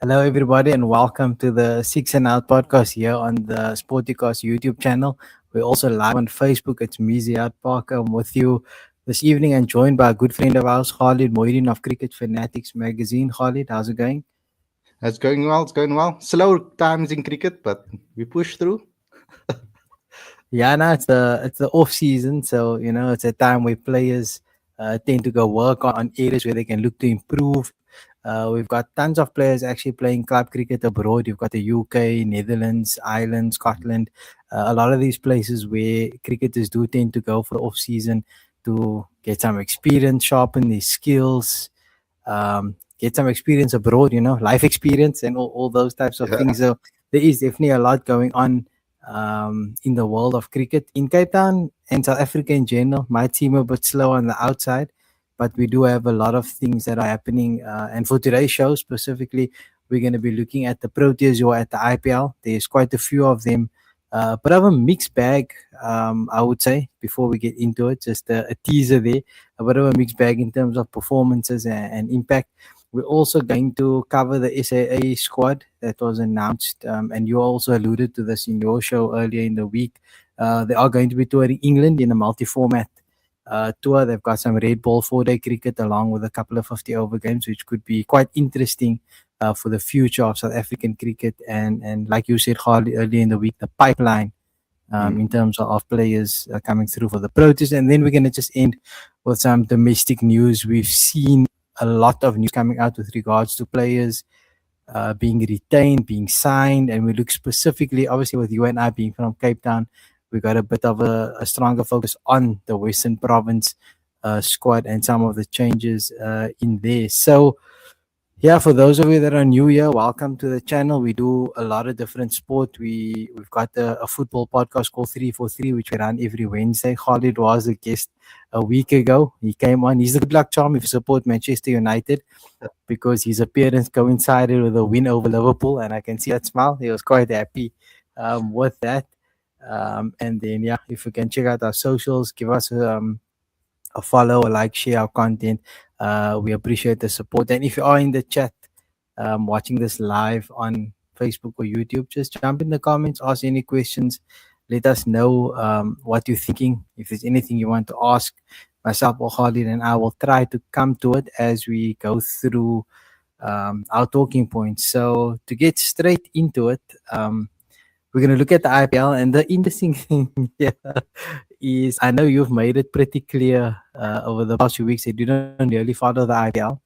Hello, everybody, and welcome to the Six and Out podcast here on the Sportycast YouTube channel. We're also live on Facebook. It's me, Ziyaad Parker. I'm with you this evening and joined by a good friend of ours, Khalid Mohidin of Cricket Fanatics Magazine. Khalid, how's it going? It's going well. It's going well. Slow times in cricket, but we push through. Yeah, no, it's the off season, so it's a time where players tend to go work on areas where they can look to improve. We've got tons of players actually playing club cricket abroad. You've got the UK, Netherlands, Ireland, Scotland. A lot of these places where cricketers do tend to go for the off season to get some experience, sharpen their skills, get some experience abroad. Life experience and all those types of Yeah. things. So there is definitely a lot going on in the world of cricket. In Cape Town and South Africa in general, might seem a bit slow on the outside, but we do have a lot of things that are happening. And for today's show specifically, we're going to be looking at the Proteas who are at the IPL. There's quite a few of them. Bit of a mixed bag, I would say, before we get into it. Just a teaser there, a bit of a mixed bag in terms of performances and impact. We're also going to cover the SAA squad that was announced, and you also alluded to this in your show earlier in the week. They are going to be touring England in a multi-format tour. They've got some red ball 4-day cricket along with a couple of 50 over games, which could be quite interesting for the future of South African cricket. And like you said, Khalid, earlier in the week, the pipeline Mm. in terms of players coming through for the Proteas. And then we're going to just end with some domestic news. We've seen a lot of news coming out with regards to players being retained, being signed, and we look specifically, obviously, with you and I being from Cape Town, we got a bit of a stronger focus on the Western Province squad and some of the changes in there. So, yeah, for those of you that are new here, welcome to the channel. We do a lot of different sport. We've got a football podcast called 343, which we run every Wednesday. Khalid was a guest a week ago. He came on. He's the good luck charm if you support Manchester United because his appearance coincided with a win over Liverpool, and I can see that smile. He was quite happy with that. And then, yeah, if you can check out our socials, give us a follow, a like, share our content. We appreciate the support. And if you are in the chat watching this live on Facebook or YouTube, just jump in the comments, ask any questions. Let us know what you're thinking. If there's anything you want to ask myself or Khalid, and I will try to come to it as we go through our talking points. So to get straight into it, we're going to look at the IPL. And the interesting thing here is I know you've made it pretty clear over the past few weeks that you don't really follow the IPL.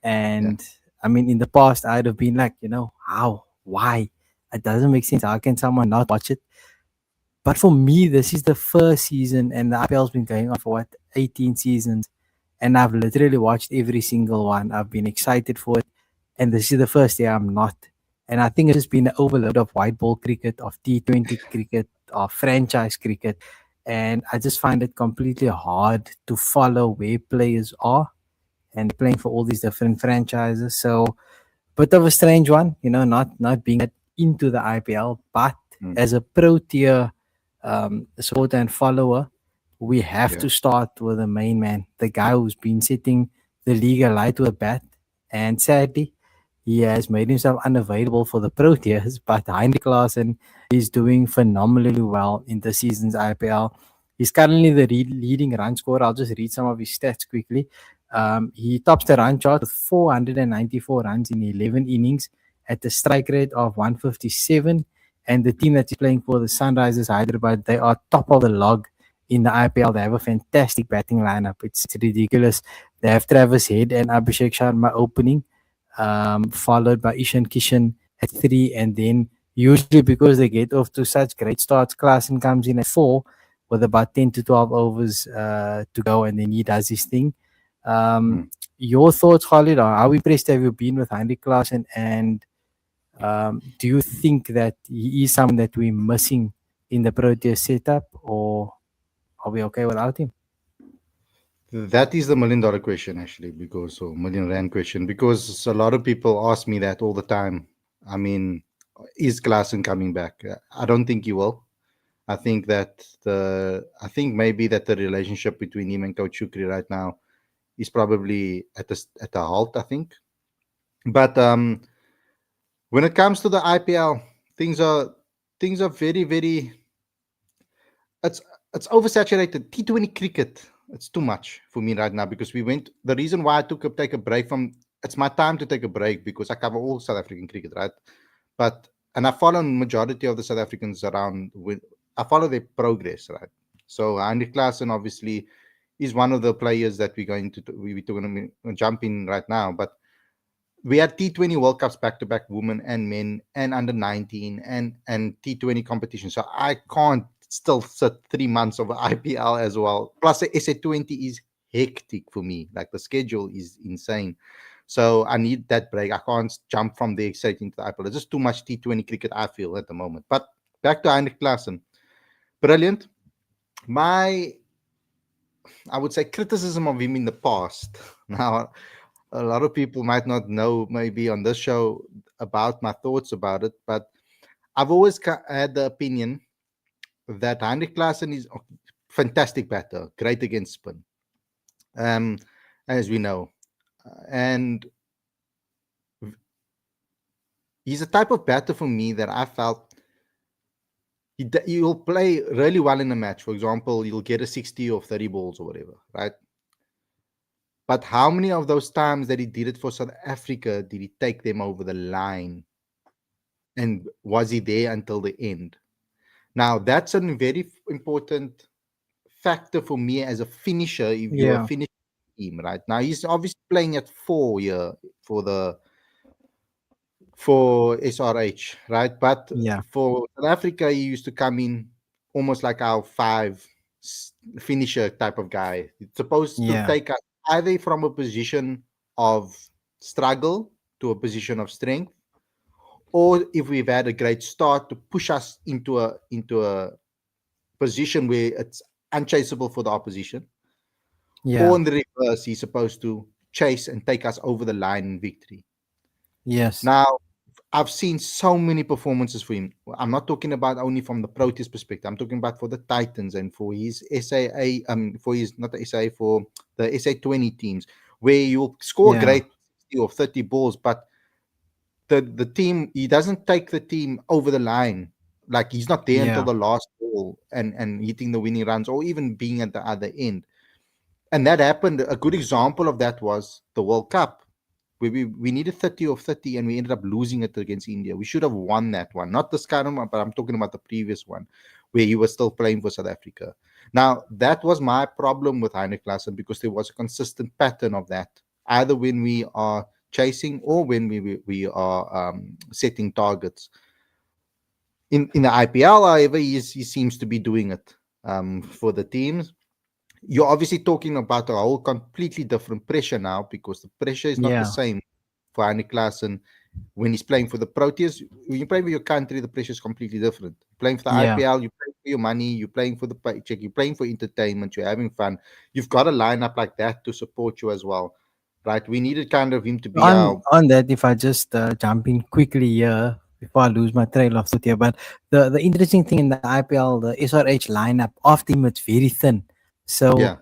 And Yeah. I mean, in the past, I'd have been like, how? Why? It doesn't make sense. How can someone not watch it? But for me, this is the first season, and the IPL's been going on for what, 18 seasons. And I've literally watched every single one. I've been excited for it. And this is the first year I'm not. And I think it's just been an overload of white ball cricket, of T20 cricket, of franchise cricket. And I just find it completely hard to follow where players are and playing for all these different franchises. So, bit of a strange one, not being that into the IPL, but Mm. as a pro tier supporter and follower, we have Yeah. to start with the main man, the guy who's been setting the league alight with a bat. And sadly, he has made himself unavailable for the Proteas, but Heinrich Klaasen is doing phenomenally well in the season's IPL. He's currently the leading run scorer. I'll just read some of his stats quickly. He tops the run chart with 494 runs in 11 innings at a strike rate of 157. And the team that he's playing for, the Sunrisers Hyderabad, they are top of the log in the IPL. They have a fantastic batting lineup. It's ridiculous. They have Travis Head and Abhishek Sharma opening, followed by Ishan Kishan at 3. And then, usually because they get off to such great starts, Klaasen comes in at 4 with about 10 to 12 overs to go, and then he does his thing. Um, Mm. your thoughts, Khalid, on how impressed have you been with Heinrich Klaasen, and do you think that he is someone that we're missing in the Proteas setup, or are we okay without him? That is the $1 million question, actually, because or million rand question, because a lot of people ask me that all the time. I mean, is Klassen coming back? I don't think he will. I think maybe that the relationship between him and Coach Shukri right now is probably at a halt. I think, but When it comes to the IPL, things are things are very, very, it's it's oversaturated. T20 cricket, it's too much for me right now because we went. The reason why I take a break from, it's my time to take a break because I cover all South African cricket, right? But and I follow majority of the South Africans around. With I follow their progress, right? So Heinrich Klaasen obviously is one of the players that we're going to jump in right now. But we had T20 World Cups back to back, women and men, and under 19 and T20 competition. So I can't still sit 3 months of IPL as well. Plus, the SA20 is hectic for me. Like the schedule is insane. So I need that break. I can't jump from the exciting to the IPL. It's just too much T20 cricket, I feel, at the moment. But back to Heinrich Klaasen. Brilliant. My, I would say, criticism of him in the past. Now, a lot of people might not know, maybe on this show, about my thoughts about it, but I've always had the opinion that Heinrich Klaasen is a fantastic batter, great against spin, um, as we know. And he's a type of batter for me that I felt you'll play really well in a match. For example, you'll get a 60 or 30 balls or whatever, right? But how many of those times that he did it for South Africa did he take them over the line? And was he there until the end? Now, that's a very important factor for me as a finisher if you're a Yeah, finisher team, right? Now, he's obviously playing at 4 here for the for SRH, right? But yeah, for South Africa, he used to come in almost like our finisher type of guy. It's supposed to yeah, take us either from a position of struggle to a position of strength, or if we've had a great start, to push us into a position where it's unchaseable for the opposition, or yeah. in the reverse, he's supposed to chase and take us over the line in victory. Yes, Now, I've seen so many performances for him. I'm not talking about only from the Proteas perspective. I'm talking about for the Titans and for his SAA, for his, not the SAA, for the SA20 teams, where you'll score yeah, great 60 or 30 balls, but the team, he doesn't take the team over the line. Like he's not there until yeah, the last ball and hitting the winning runs or even being at the other end. And that happened. A good example of that was the World Cup. We needed 30 or 30 and we ended up losing it against India. We should have won that one. Not this current one, but I'm talking about the previous one where he was still playing for South Africa. Now, that was my problem with Heinrich Klaasen because there was a consistent pattern of that, either when we are chasing or when we are setting targets. In the IPL, however, he seems to be doing it for the teams. You're obviously talking about a whole completely different pressure now because the pressure is not the yeah, same for Heinrich Klaasen when he's playing for the Proteas. When you play for your country, the pressure is completely different. Playing for the yeah. IPL, you play for your money, you're playing for the paycheck, you're playing for entertainment, you're having fun. You've got a lineup like that to support you as well, right? We needed kind of him to be our On that, if I just jump in quickly here before I lose my trail of thought here, but the interesting thing in the IPL, the SRH lineup of team, it's very thin. So yeah,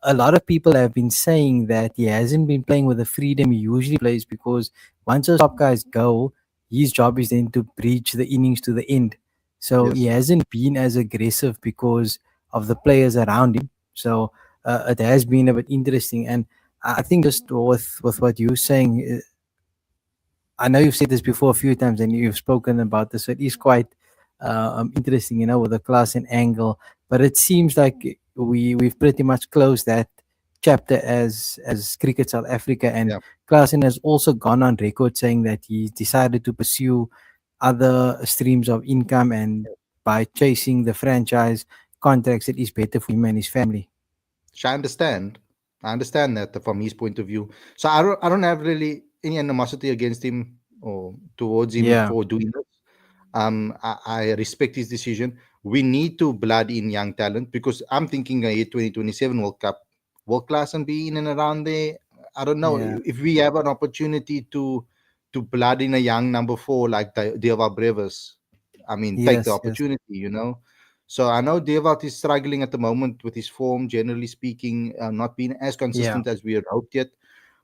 a lot of people have been saying that he hasn't been playing with the freedom he usually plays because once those top guys go, his job is then to breach the innings to the end. So he yes. hasn't been as aggressive because of the players around him. So it has been a bit interesting. And I think just with what you're saying, I know you've said this before a few times and you've spoken about this. So it is quite interesting, with the class and angle. But it seems like we've pretty much closed that chapter as Cricket South Africa. And Yeah. Klaasen has also gone on record saying that he decided to pursue other streams of income, and by chasing the franchise contracts, it is better for him and his family. So I understand. I understand that from his point of view. So I don't have really any animosity against him or towards him Yeah, for doing this. I respect his decision. We need to blood in young talent because I'm thinking a 2027 World Cup, world class and be in and around there. I don't know yeah, if we have an opportunity to blood in a young number four like Deva Brevis. I mean, take the yes, yes, opportunity. So I know Devat is struggling at the moment with his form, generally speaking, not being as yeah, consistent as we had hoped yet.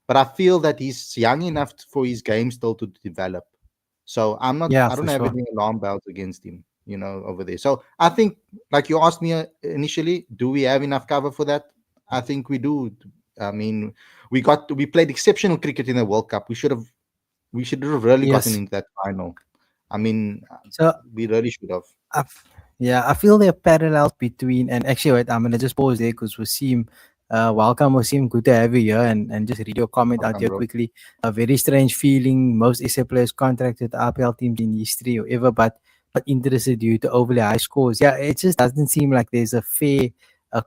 But I feel that he's young enough for his game still to develop. So Yeah, I for don't have sure. any alarm bells against him, over there. So I think, like you asked me initially, do we have enough cover for that? I think we do. I mean, we played exceptional cricket in the World Cup. We should have really gotten Yes. into that final. I mean, So we really should have. yeah, I feel there are parallels between, and actually, wait, I'm gonna just pause there because Wasim, welcome Wasim, good to have you here, and just read your comment out Welcome, here bro. quickly. A very strange feeling. Most SA players contracted the RPL teams in history or ever, but not interested due to overly high scores. Yeah, it just doesn't seem like there's a fair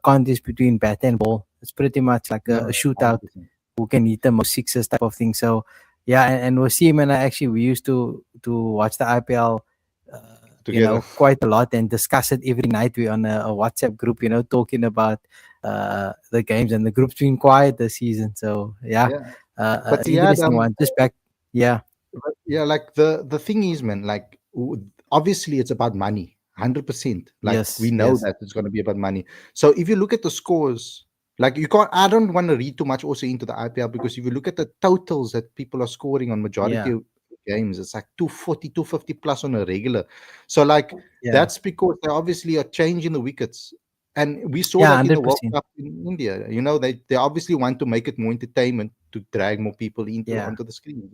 contest between bat and ball. It's pretty much like a No, shootout 100% who can hit the most sixes type of thing. So yeah, and Wasim and I actually we used to watch the IPL, together. quite a lot and discuss it every night. We're on a WhatsApp group, talking about the games, and the group's been quiet this season. So yeah, Yeah, but an yeah, interesting one. Just back, yeah, but yeah, like the thing is, man, like obviously it's about money, 100%. Like we yes, know yes, that it's going to be about money. So if you look at the scores, like you can't. I don't want to read too much also into the IPL, because if you look at the totals that people are scoring on majority yeah, of games, it's like 240, 250 plus on a regular. So like yeah, that's because they obviously are changing the wickets. And we saw yeah, that in the hundred World percent, Cup in India. They obviously want to make it more entertainment to drag more people into yeah. onto the screen.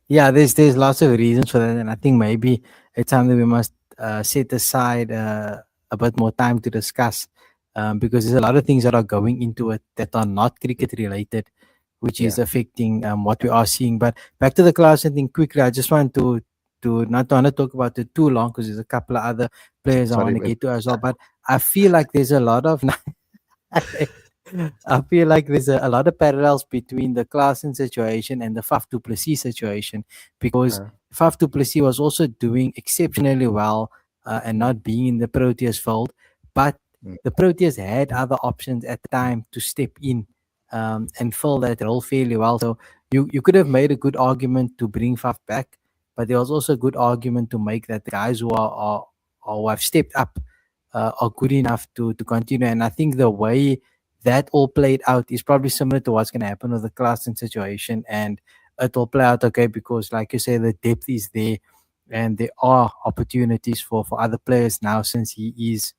Yeah, there's lots of reasons for that, and I think maybe it's something we must set aside a bit more time to discuss, because there's a lot of things that are going into it that are not cricket related, which is Yeah. affecting what we are seeing. But back to the class, I think quickly, I just want to not want to talk about it too long because there's a couple of other players I Sorry, want to man. get to as well. But I feel like there's a lot of I feel like there's a lot of parallels between the Klaasen situation and the Faf du Plessis situation, because Uh, Faf du Plessis was also doing exceptionally well and mm, not being in the Proteas fold, but mm, the Proteas had other options at the time to step in and fill that role fairly well. So you could have made a good argument to bring Faf back, but there was also a good argument to make that the guys who have stepped up are good enough to continue. And I think the way that all played out is probably similar to what's going to happen with the Klassen situation, and it will play out okay because, like you say, the depth is there, and there are opportunities for other players now since he is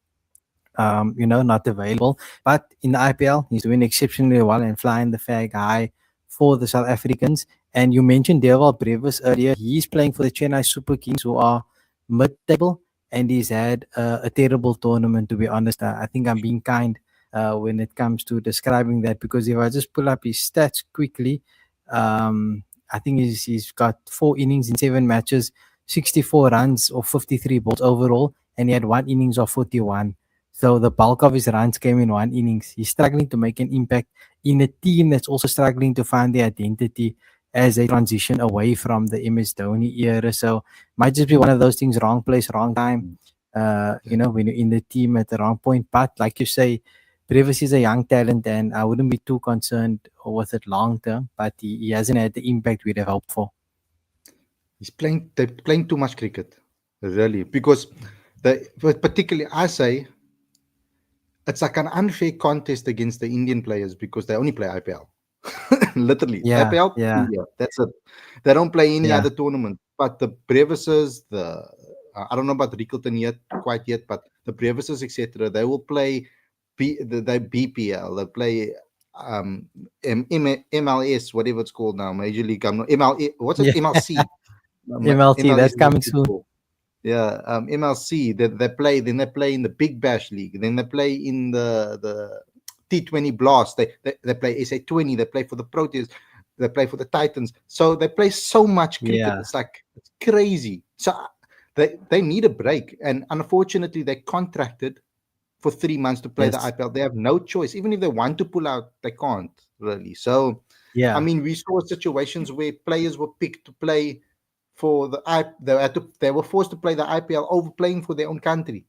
not available. But in the IPL, he's doing exceptionally well and flying the flag high for the South Africans. And you mentioned Deval Brevis earlier. He's playing for the Chennai Super Kings, who are mid-table, and he's had a terrible tournament. To be honest, I think I'm being kind when it comes to describing that, because if I just pull up his stats quickly, I think he's got 4 innings in 7 matches, 64 runs or 53 balls overall, and he had 1 innings of 41. So the bulk of his runs came in 1 innings. He's struggling to make an impact in a team that's also struggling to find their identity as they transition away from the MS Dhoni era. So might just be one of those things: wrong place, wrong time. mm, yeah. When you're in the team at the wrong point. But like you say, Brevis is a young talent, and I wouldn't be too concerned with it long term. But he hasn't had the impact we'd have hoped for. They're playing too much cricket, really, because but particularly I say it's like an unfair contest against the Indian players because they only play IPL. Literally, Yeah, IPL, yeah, India. That's it. They don't play any yeah, other tournament. But the Brevises, I don't know about Rickleton yet, quite yet, but the Brevises, etc., they will play the BPL. They play um, MLS, whatever it's called now, Major League. What's it? yeah. MLC. MLT, MLS that's is coming soon. football. Yeah, MLC. Then they play in the Big Bash League. Then they play in the T20 Blast. They play SA20. They play for the Proteas. They play for the Titans. So they play so much cricket. Yeah. It's crazy. So they need a break. And unfortunately, they contracted for 3 months to play the Yes. IPL. They have no choice. Even if they want to pull out, they can't really. So I Yeah. mean, we saw situations where players were picked to play for they were forced to play the IPL over playing for their own country.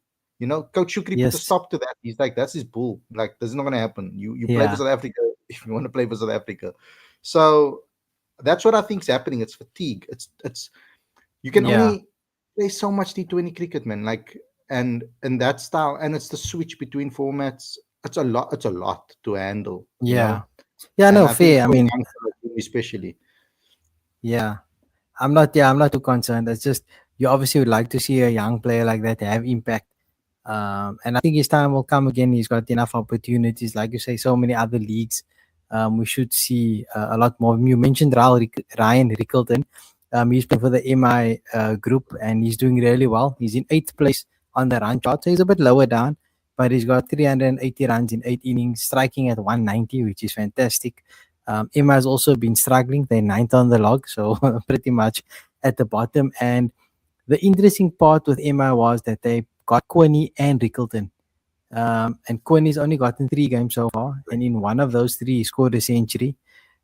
Coach Shukri put a Yes. stop to that. He's like, that's his bull. Like, this is not gonna happen. You play for Yeah. South Africa if you want to play for South Africa. So that's what I think is happening. It's fatigue. It's you can Yeah. only play so much T20 cricket, man. Like and that style, and it's the switch between formats. It's a lot. It's a lot to handle. Yeah. Yeah. And No, I think fair. I for mean, youngsters especially. yeah. I'm not too concerned. It's just you obviously would like to see a young player like that have impact. And I think his time will come again. He's got enough opportunities, like you say, so many other leagues. We should see a lot more. You mentioned Ryan Rickelton. He's playing for the MI group and he's doing really well. He's in eighth place on the run chart, so he's a bit lower down, but he's got 380 runs in 8 innings, striking at 190, which is fantastic. Emma has also been struggling. They're ninth on the log, so pretty much at the bottom. And the interesting part with Emma was that they got Quinny and Rickelton. And Quinny's only gotten 3 games so far, and in one of those 3, he scored a century.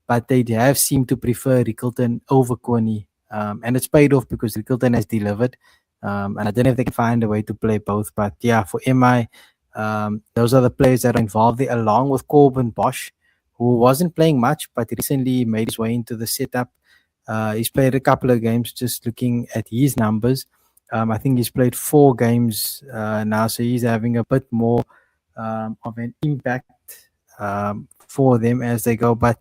But they have seemed to prefer Rickelton over Quinny. And it's paid off because Rickelton has delivered. And I don't know if they can find a way to play both. But yeah, for MI, those are the players that are involved there, along with Corbin Bosch, who wasn't playing much, but recently made his way into the setup. He's played a couple of games. Just looking at his numbers, I think he's played 4 games now, so he's having a bit more of an impact for them as they go. But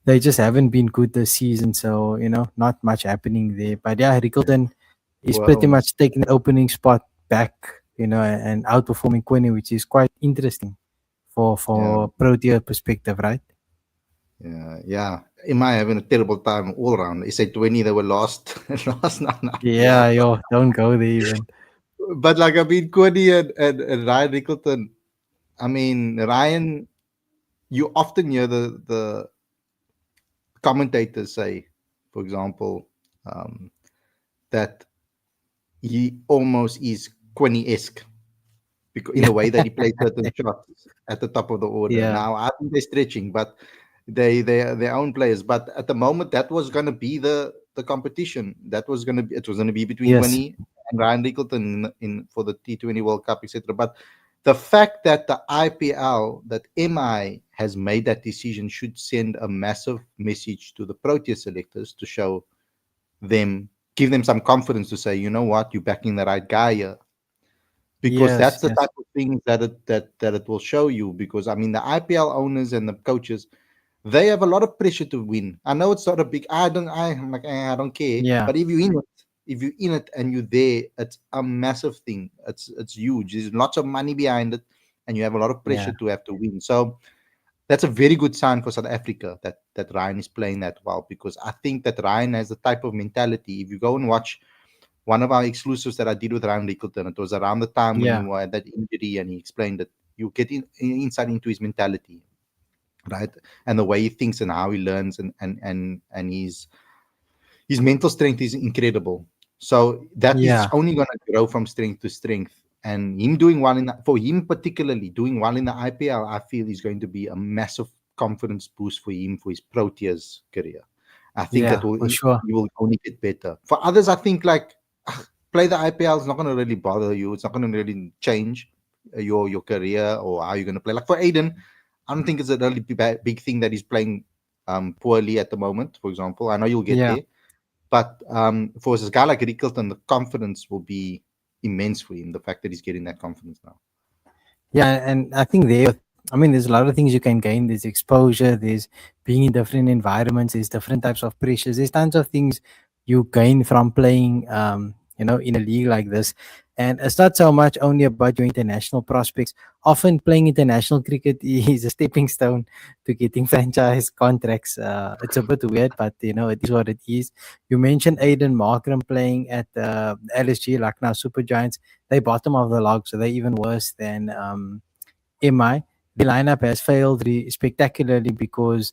they just haven't been good this season, so not much happening there. But yeah, Rickelton is pretty Well, much taking the opening spot back, and outperforming Quinny, which is quite interesting yeah, for Protea perspective, right? yeah. Am I having a terrible time all around? They said 20, they were lost, lost now, Yeah, yeah. yo, don't go there even. But like, I mean, Cody and Ryan Rickelton, I mean, Ryan, you often hear the commentators say, for example, um, that he almost is Quinny-esque because in Yeah, the way that he plays certain shots at the top of the order. yeah, Now, I think they're stretching, but they are their own players. But at the moment, that was going to be the competition. That was going to be, it was going to be between yes, Quinny and Ryan Rickelton in for the T20 World Cup, etc. But the fact that the IPL, that MI has made that decision, should send a massive message to the Proteas selectors to show them, give them some confidence to say, you know what, you're backing the right guy here, because yes, that's the yes, type of things that it will show you. Because I mean, the IPL owners and the coaches, they have a lot of pressure to win. I know it's not a big. I'm like, I don't care. yeah, But if you're in it and you're there, it's a massive thing. It's huge. There's lots of money behind it, and you have a lot of yeah, pressure to have to win. So that's a very good sign for South Africa that Ryan is playing that well, because I think that Ryan has the type of mentality. If you go and watch one of our exclusives that I did with Ryan Rickelton, it was around the time when he yeah, had that injury, and he explained that you get insight into his mentality, right, and the way he thinks and how he learns, and his mental strength is incredible. So that is yeah, only going to grow from strength to strength. And him doing well for him particularly doing well in the IPL, I feel is going to be a massive confidence boost for him for his Proteas career. I think that yeah, will for he sure. will only get better. For others, I think like play the IPL is not going to really bother you. It's not going to really change your career or how you're going to play. Like for Aiden, I don't think it's a really big thing that he's playing poorly at the moment. For example, I know you'll get Yeah, there, but for a guy like Rickelton, the confidence will be immense for him. The fact that he's getting that confidence now. yeah, and I think I mean, there's a lot of things you can gain. There's exposure. There's being in different environments. There's different types of pressures. There's tons of things you gain from playing, in a league like this. And it's not so much only about your international prospects. Often playing international cricket is a stepping stone to getting franchise contracts. It's a bit weird, but it is what it is. You mentioned Aiden Markram playing at LSG, Lucknow Super Giants. They bottom of the log, so they're even worse than MI. The lineup has failed spectacularly because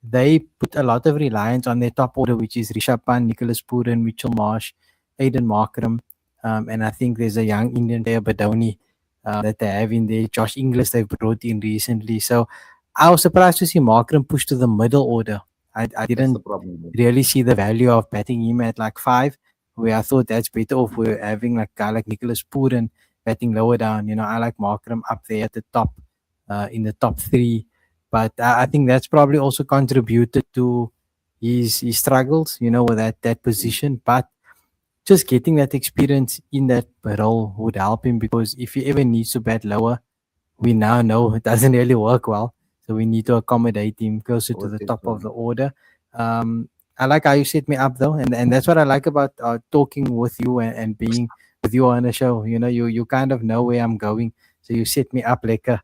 they put a lot of reliance on their top order, which is Rishabh Pant, Nicholas Pooran, Mitchell Marsh, Aiden Markram, and I think there's a young Indian player, Badoni, that they have in there. Josh Inglis they've brought in recently. So I was surprised to see Markram push to the middle order. I That's the didn't problem. really see the value of batting him at like 5, where I thought that's better off we're having like a guy like Nicholas Pooran batting lower down. I like Markram up there at the top, in the top 3. But I think that's probably also contributed to his struggles, with that position. But just getting that experience in that role would help him, because if he ever needs to bat lower, we now know it doesn't really work well. So we need to accommodate him closer to Always the get top of the order. Um, I like how you set me up though, and that's what I like about talking with you and being with you on the show. You know, you kind of know where I'm going, so you set me up like a.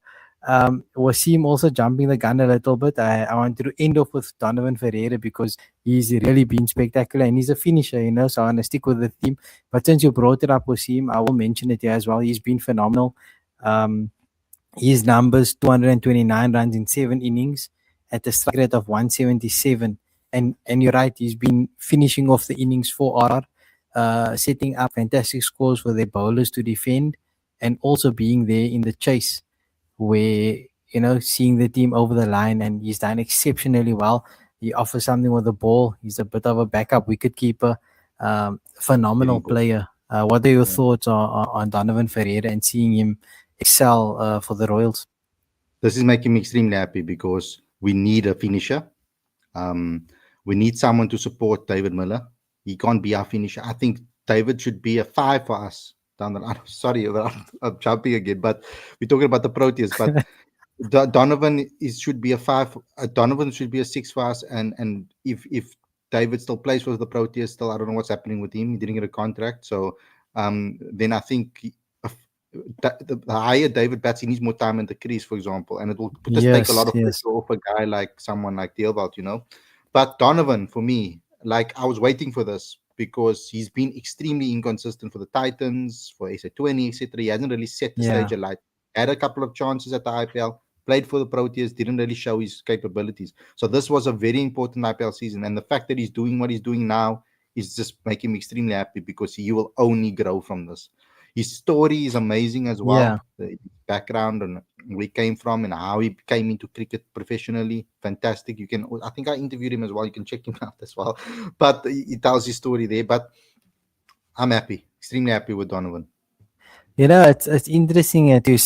Wasim also jumping the gun a little bit. I wanted to end off with Donovan Ferreira because he's really been spectacular and he's a finisher, you know. So I want to stick with the theme. But since you brought it up, Wasim, I will mention it here as well. He's been phenomenal. Um, his numbers 229 runs in 7 innings at a strike rate of 177. And you're right, he's been finishing off the innings for RR, setting up fantastic scores for their bowlers to defend, and also being there in the chase where seeing the team over the line, and he's done exceptionally well. He offers something with the ball. He's a bit of a backup wicket keeper, phenomenal Hitting ball. player. What are your Yeah. thoughts on Donovan Ferreira and seeing him excel for the Royals? This is making me extremely happy because we need a finisher. Um, we need someone to support David Miller. He can't be our finisher. I think David should be a 5 for us down the line. Sorry, I'm jumping again, but we're talking about the Proteas. But Donovan should be a 5. Donovan should be a 6 for us. And if David still plays for the Proteas, still I don't know what's happening with him. He didn't get a contract, so then I think the higher David bats, he needs more time in the crease, for example, and it will just take a Yes, lot of yes. pressure off a guy like someone like Deelbelt, you know. But Donovan, for me, like I was waiting for this because he's been extremely inconsistent for the Titans, for SA20, etc. He hasn't really set the Yeah. stage alight. Had a couple of chances at the IPL, played for the Proteas, didn't really show his capabilities. So this was a very important IPL season, and the fact that he's doing what he's doing now is just making me extremely happy because he will only grow from this. His story is amazing as Yeah. well. The background and where he came from and how he came into cricket professionally. Fantastic. You can, I think I interviewed him as well. You can check him out as well. But he tells his story there. But I'm happy, extremely happy with Donovan. It's interesting that you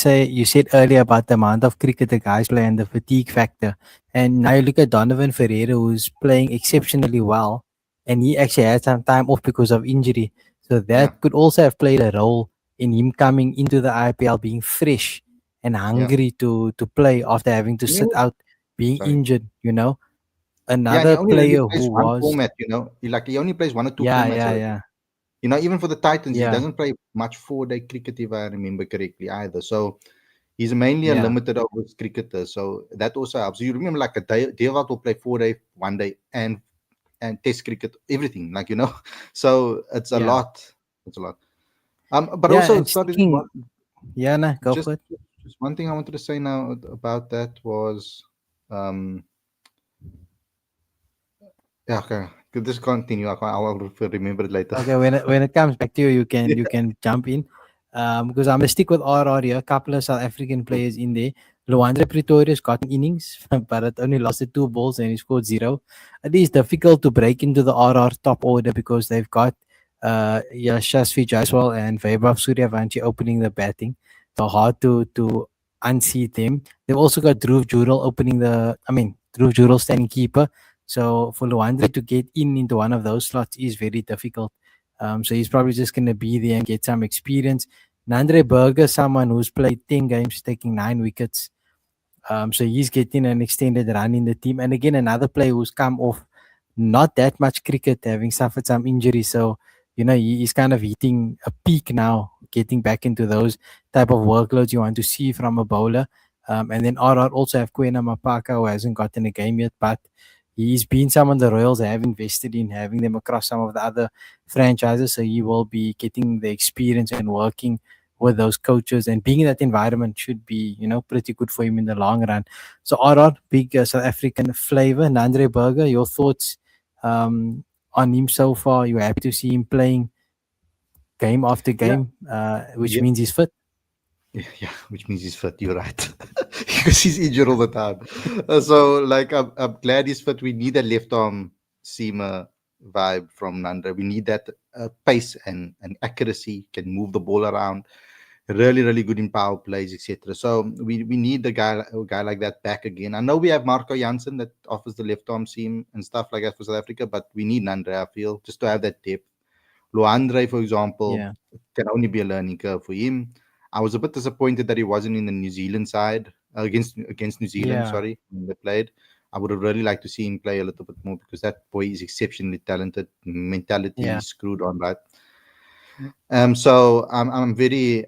said earlier about the amount of cricket the guys play and the fatigue factor. And now you look at Donovan Ferreira, who's playing exceptionally well, and he actually had some time off because of injury. So Yeah, that could also have played a role in him coming into the IPL being fresh and yeah. hungry to play after having to You sit know, out, being sorry. injured. Yeah, and he Another only really player plays who one was, format, you know. He only plays one or two yeah, formats yeah, already. yeah, You know, even for the Titans, he yeah, doesn't play much 4-day cricket, if I remember correctly, either. So he's mainly a yeah, limited overs cricketer. So that also helps. You remember, like a Dewalt will play 4-day, 1 day, and Test cricket, everything. Like you know, so it's a yeah, lot. It's a lot. But yeah. also, And sorry, sticking, yeah, nah, go just for it. just one thing I wanted to say now about that was, um, yeah, okay, could just continue. I'll remember it later. Okay, when it comes back to you, you can jump in. Because I'm gonna stick with RR here. A couple of South African players in there. Luandre Pretorius got an innings, but it only lasted 2 balls and he scored zero. It is difficult to break into the RR top order because they've got Yashasvi Jaiswal and Vaibhav Suryavanshi opening the batting. So hard to unseat them. They've also got Dhruv Jural opening Dhruv Jural standing keeper. So for Luandre to get into one of those slots is very difficult. So he's probably just going to be there and get some experience. Nandre Berger, someone who's played 10 games, taking 9 wickets. So he's getting an extended run in the team. And again, another player who's come off not that much cricket, having suffered some injuries. So, he's kind of hitting a peak now, getting back into those type of workloads you want to see from a bowler. And then RR also have Kwena Mapaka, who hasn't gotten a game yet, but he's been someone the Royals have invested in, having them across some of the other franchises. So he will be getting the experience and working with those coaches, and being in that environment should be, pretty good for him in the long run. So RR, big South African flavor. Nandre Berger, your thoughts on him so far? You're happy to see him playing game after Yeah, game, which yeah, means he's fit. yeah. Which means he's fit. You're right, because he's injured all the time. So, like, I'm glad he's fit. We need a left arm seamer vibe from Nandra. We need that pace and accuracy. Can move the ball around. Really, really good in power plays, etc. So we need a guy like that back again. I know we have Marco Janssen that offers the left arm seam and stuff like that for South Africa, but we need Nandre, I feel, just to have that depth. Luandre, for example, Yeah, can only be a learning curve for him. I was a bit disappointed that he wasn't in the New Zealand side against New Zealand. yeah, Sorry, when they played. I would have really liked to see him play a little bit more because that boy is exceptionally talented. Mentality Yeah. is screwed on, right? So I'm very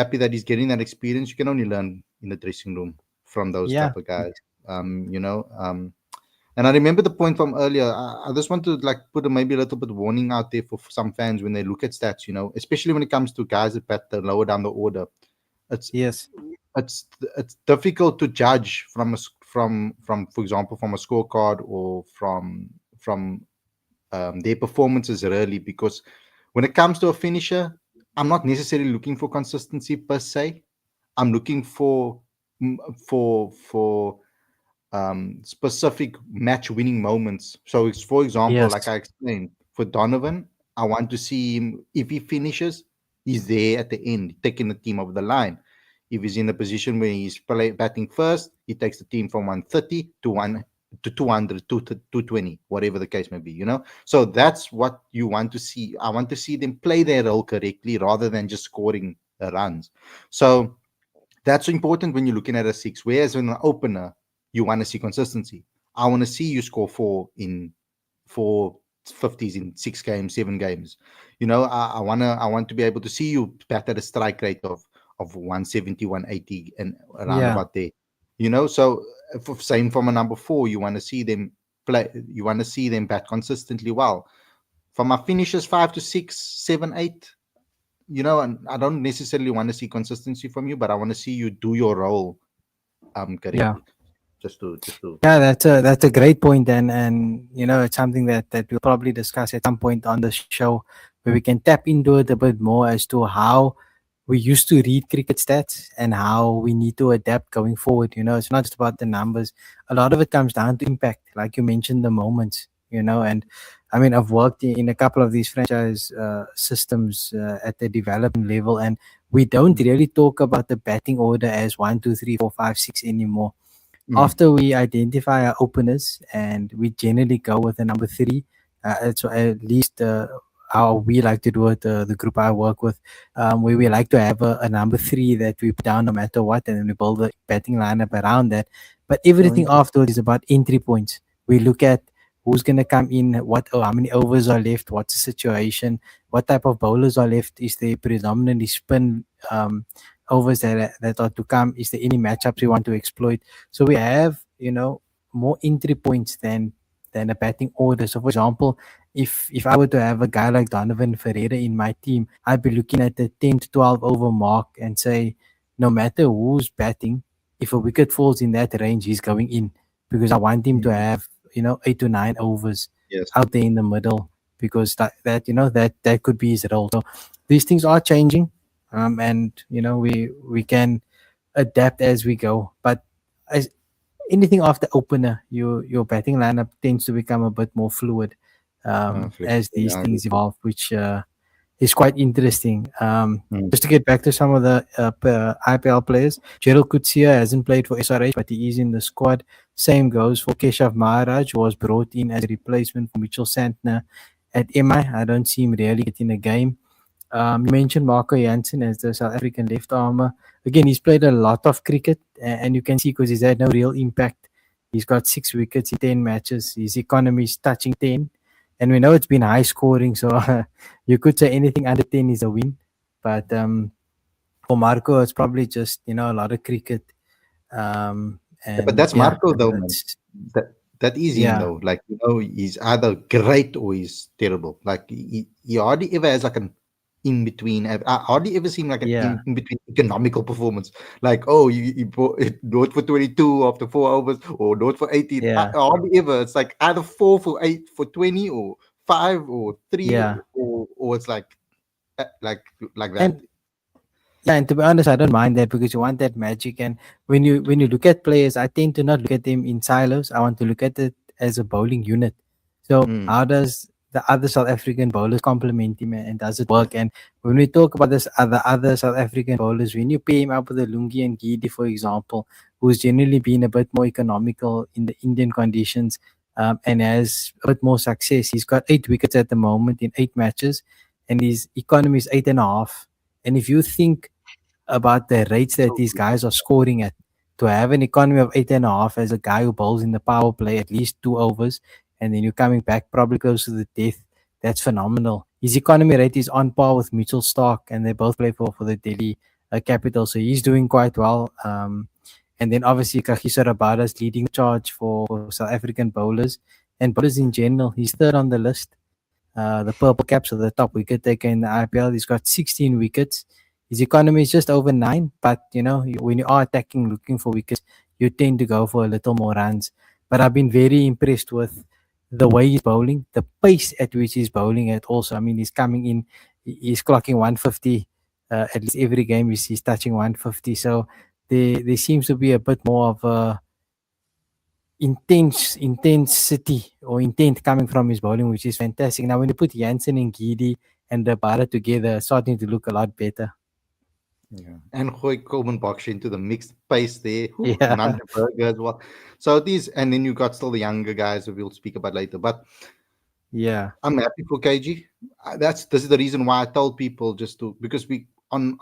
happy that he's getting that experience. You can only learn in the dressing room from those Yeah. type of guys. And I remember the point from earlier. I just want to like put maybe a little bit warning out there for some fans when they look at stats. Especially when it comes to guys that bat the lower down the order. It's Yes. it's difficult to judge from for example from a scorecard or from their performances really, because when it comes to a finisher, I'm not necessarily looking for consistency per se. I'm looking for specific match winning moments. So it's, for example, like Yes. I explained, for Donovan, I want to see him, if he finishes, he's there at the end, taking the team over the line. If he's in a position where he's batting first, he takes the team from 130 to 200 to 220, whatever the case may be. So that's what you want to see. I want to see them play their role correctly rather than just scoring runs. So that's important when you're looking at a six. Whereas in an opener, you want to see consistency. I want to see you score four 50s in 6 games, 7 games. I want to be able to see you bat at a strike rate of 170, 180 and around Yeah. about there. So same from a number 4, you want to see them play. You want to see them bat consistently well. From my finishes 5 to 6, 7, 8, and I don't necessarily want to see consistency from you, but I want to see you do your role Yeah. correctly. Just to Yeah, that's a great point, and it's something that we'll probably discuss at some point on the show, where we can tap into it a bit more as to how we used to read cricket stats and how we need to adapt going forward. It's not just about the numbers. A lot of it comes down to impact, like you mentioned, the moments. And I mean, I've worked in a couple of these franchise systems at the development level, and we don't really talk about the batting order as 1, 2, 3, 4, 5, 6 anymore. mm, After we identify our openers, and we generally go with a number 3. It's at least how we like to do it, the group I work with, where we like to have a number 3 that we put down no matter what, and then we build a batting lineup around that. But oh, everything interesting. afterwards is about entry points. We look at who's going to come in, how many overs are left, what's the situation, what type of bowlers are left, is there predominantly spin overs that are to come, is there any matchups we want to exploit. So we have, more entry points than a batting order. So for example, if I were to have a guy like Donovan Ferreira in my team, I'd be looking at the 10 to 12 over mark and say, no matter who's batting, if a wicket falls in that range, he's going in, because I want him to Mm, have 8 to 9 overs yes. out there in the middle, because that could be his role. So these things are changing, and we can adapt as we go. But as anything after opener, your batting lineup tends to become a bit more fluid as Flexible. these Yeah. things evolve, which is quite interesting. Mm, Just to get back to some of the IPL players, Gerald Kutsia hasn't played for SRH, but he is in the squad. Same goes for Keshav Maharaj, who was brought in as a replacement for Mitchell Santner at MI. I don't see him really getting a game. You mentioned Marco Jansen as the South African left armer. Again, he's played a lot of cricket, and you can see, because he's had no real impact. He's got 6 wickets in 10 matches. His economy is touching 10. And we know it's been high scoring, so you could say anything under 10 is a win. But for Marco, it's probably just, a lot of cricket. yeah, but And that's yeah, Marco though, man. that's, That that is him yeah, though. Like he's either great or he's terrible. Like he hardly ever has like an in between. I hardly ever seen like an yeah, in between economical performance. Like, oh, you not for 22 after 4 overs or not for 18. yeah, Hardly ever. It's like either 4 for 8 for 20 or 5 or 3 yeah. or it's uh, like like that. And yeah, and to be honest, I don't mind that, because you want that magic. And when you look at players, I tend to not look at them in silos. I want to look at it as a bowling unit. So Mm, how does the other South African bowlers complement him, and does it work? And when we talk about this other South African bowlers, when you pair him up with a Lungi and Gidi, for example, who's generally been a bit more economical in the Indian conditions, and has a bit more success. He's got 8 wickets at the moment in 8 matches, and his economy is 8.5. And if you think about the rates that so these guys are scoring at, to have an economy of 8.5 as a guy who bowls in the power play at least 2 overs, and then you're coming back probably close to the death. That's phenomenal. His economy rate is on par with Mitchell Stark, and they both play for the Delhi Capital, so he's doing quite well. And then obviously Kagiso Rabada is leading the charge for South African bowlers and bowlers in general. He's third on the list. The purple caps are the top wicket taker in the IPL. He's got 16 wickets. His economy is just over 9, but when you are attacking, looking for wickets, you tend to go for a little more runs. But I've been very impressed with the way he's bowling, the pace at which he's bowling at also. I mean, he's coming in, he's clocking 150 at least every game. He's touching 150. So there seems to be a bit more of a intensity or intent coming from his bowling, which is fantastic. Now, when you put Jansen and Gidi and Rabada together, it's starting to look a lot better. Yeah, and Goy Coleman Boxer into the mixed pace there. Whew, Yeah, and Underberger as well. So these, and then you got still the younger guys that we'll speak about later. But yeah, I'm happy for KG. This is the reason why I told people just to, because we on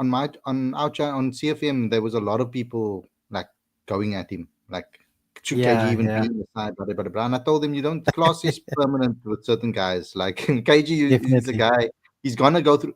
our channel on CFM there was a lot of people like going at him, like should KG yeah, even be yeah, in the side, blah, blah, blah, blah. And I told him, you don't, class is permanent with certain guys. Like KG is a definitely. guy, he's gonna go through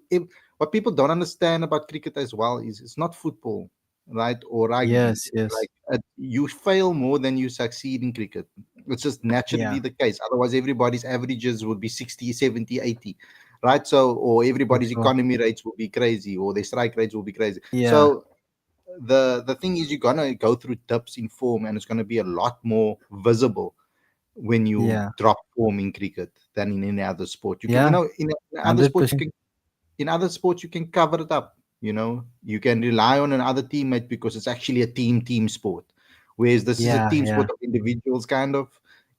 what people don't understand about cricket as well is it's not football, right? Or rugby. Yes, yes, Like you fail more than you succeed in cricket. It's just naturally yeah, the case. Otherwise, everybody's averages would be 60, 70, 80, right? So, or for everybody's sure. economy rates will be crazy, or their strike rates will be crazy. Yeah, So, the thing is, you're gonna go through dips in form, and it's gonna be a lot more visible when you yeah, drop form in cricket than in any other sport. You can, yeah, in other sports, 100%. you can cover it up. You can rely on another teammate because it's actually a team sport, whereas this is a Yeah, team sport yeah, of individuals, kind of.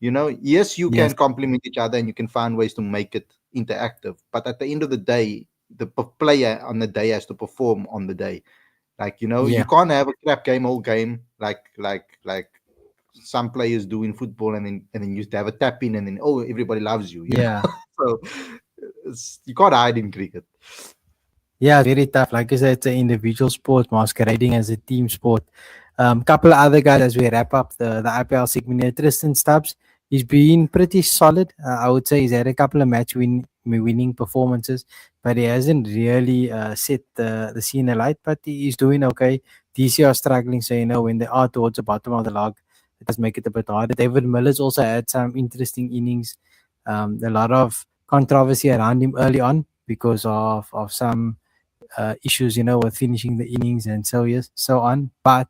Yes, you yes, can complement each other and you can find ways to make it interactive, but at the end of the day, the player on the day has to perform on the day. Like, you yeah, can't have a crap game all game, like some players do in football, and then you have a tap in, and then, oh, everybody loves you, yeah. so you can't hide in cricket. Yeah, very tough. Like I said, it's an individual sport masquerading as a team sport. Couple of other guys as we wrap up the IPL segment here. Tristan Stubbs, he's been pretty solid. I would say he's had a couple of winning performances, but he hasn't really set the scene alight. But he's doing okay. DC are struggling, so when they are towards the bottom of the log, it does make it a bit harder. David Miller's also had some interesting innings. A lot of controversy around him early on because of some issues, with finishing the innings and so on. But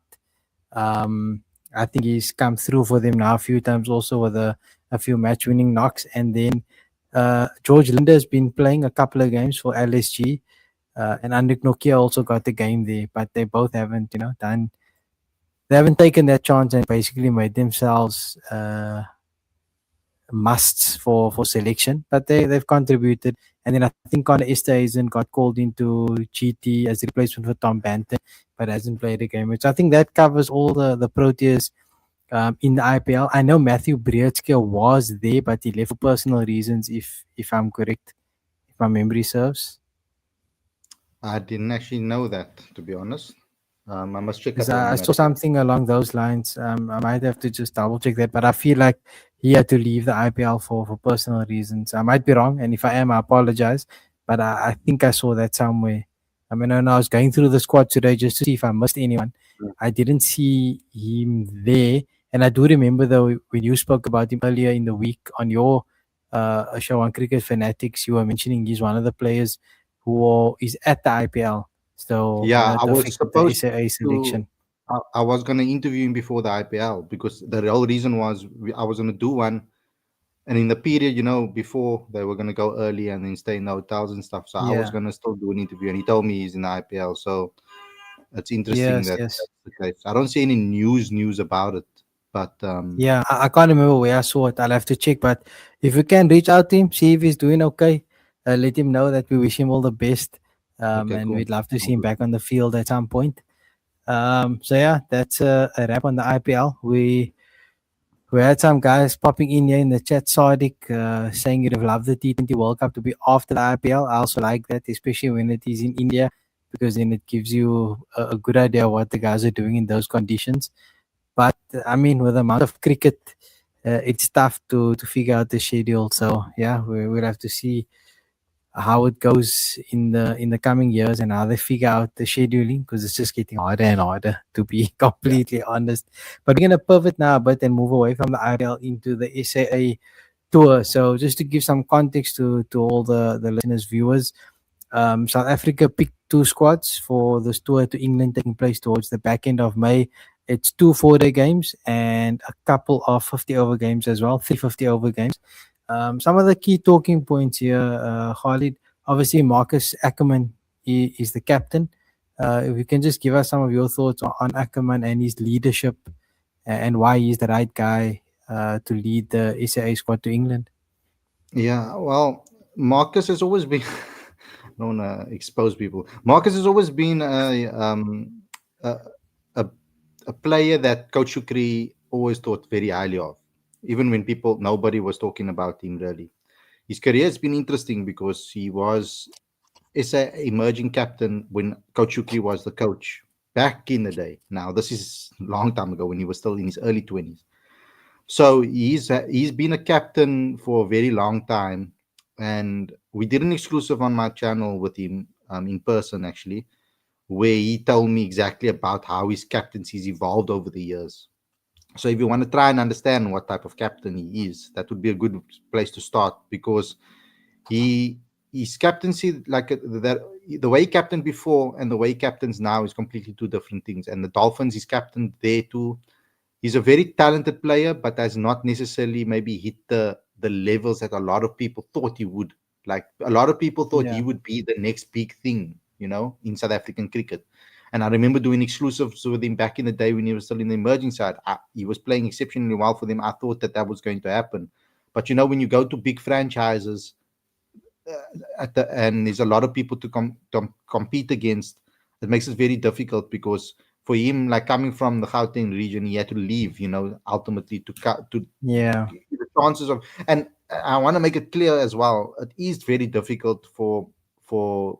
um, I think he's come through for them now a few times, also with a few match-winning knocks. And then George Linder has been playing a couple of games for LSG, and Andrik Nokia also got the game there, but they both haven't, done. They haven't taken that chance and basically made themselves musts for selection, but they've contributed. And then I think Connor Esterhuizen got called into GT as a replacement for Tom Banton, but hasn't played a game. So I think that covers all the Proteas in the IPL. I know Matthew Breedske was there, but he left for personal reasons, if I'm correct, if my memory serves. I didn't actually know that, to be honest. I must check Because up on I him saw as well. something along those lines. I might have to just double check that, but I feel like he had to leave the IPL for personal reasons. I might be wrong, and if I am, I apologize. But I think I saw that somewhere. I mean, when I was going through the squad today just to see if I missed anyone, I didn't see him there. And I do remember though when you spoke about him earlier in the week on your show on Cricket Fanatics, you were mentioning he's one of the players who is at the IPL. So Yeah, that I was affected the supposed SAA to. selection. I was gonna interview him before the IPL because the real reason was I was gonna do one, and in the period, before they were gonna go early and then stay in the hotels and stuff. So I was Yeah. gonna still do an interview, and he told me he's in the IPL. So it's interesting Yes, that yes. that's the case. I don't see any news about it, but Yeah, I can't remember where I saw it. I'll have to check. But if we can reach out to him, see if he's doing okay, let him know that we wish him all the best. okay, And cool. we'd love to see Sounds him good. back on the field at some point. So yeah, that's a wrap on the IPL. We had some guys popping in here in the chat, Sadiq, saying you'd have loved the T20 World Cup to be after the IPL. I also like that, especially when it is in India, because then it gives you a good idea of what the guys are doing in those conditions. I mean, with the amount of cricket, it's tough to figure out the schedule. So yeah, we'll have to see how it goes in the coming years and how they figure out the scheduling, because it's just getting harder and harder, to be Yeah. completely honest. But we're gonna pivot now a bit and move away from the IPL into the SAA tour. So just to give some context to all the listeners, viewers, South Africa picked two squads for this tour to England taking place towards the back end of May. It's two 4-day games and a couple of 50 over games as well, 350 over games. Some of the key talking points here, Khalid, obviously Marques Ackerman is the captain. If you can just give us some of your thoughts on Ackerman and his leadership and why he's the right guy to lead the SAA squad to England. Yeah, well, Marcus has always been. I don't want to expose people. Marcus has always been a, a a player that Coach Shukri always thought very highly of, even when nobody was talking about him really. His career has been interesting because he was a emerging captain when Coach Shukri was the coach back in the day. Now this is a long time ago when he was still in his early 20s. So he's been a captain for a very long time, and we did an exclusive on my channel with him in person actually, where he told me exactly about how his captaincy's evolved over the years. So if you want to try and understand what type of captain he is, that would be a good place to start, because he his captaincy, like that, the way he captained before and the way he captains now is completely two different things. And the Dolphins, he's captained there too. He's a very talented player, but has not necessarily maybe hit the levels that a lot of people thought he would. Like a lot of people thought he Yeah, would be the next big thing, in South African cricket. And I remember doing exclusives with him back in the day when he was still in the emerging side. He was playing exceptionally well for them. I thought that was going to happen. But when you go to big franchises, and there's a lot of people to compete against, it makes it very difficult, because for him, like coming from the Gauteng region, he had to leave, ultimately to yeah, the chances of. And I want to make it clear as well, it is very difficult for for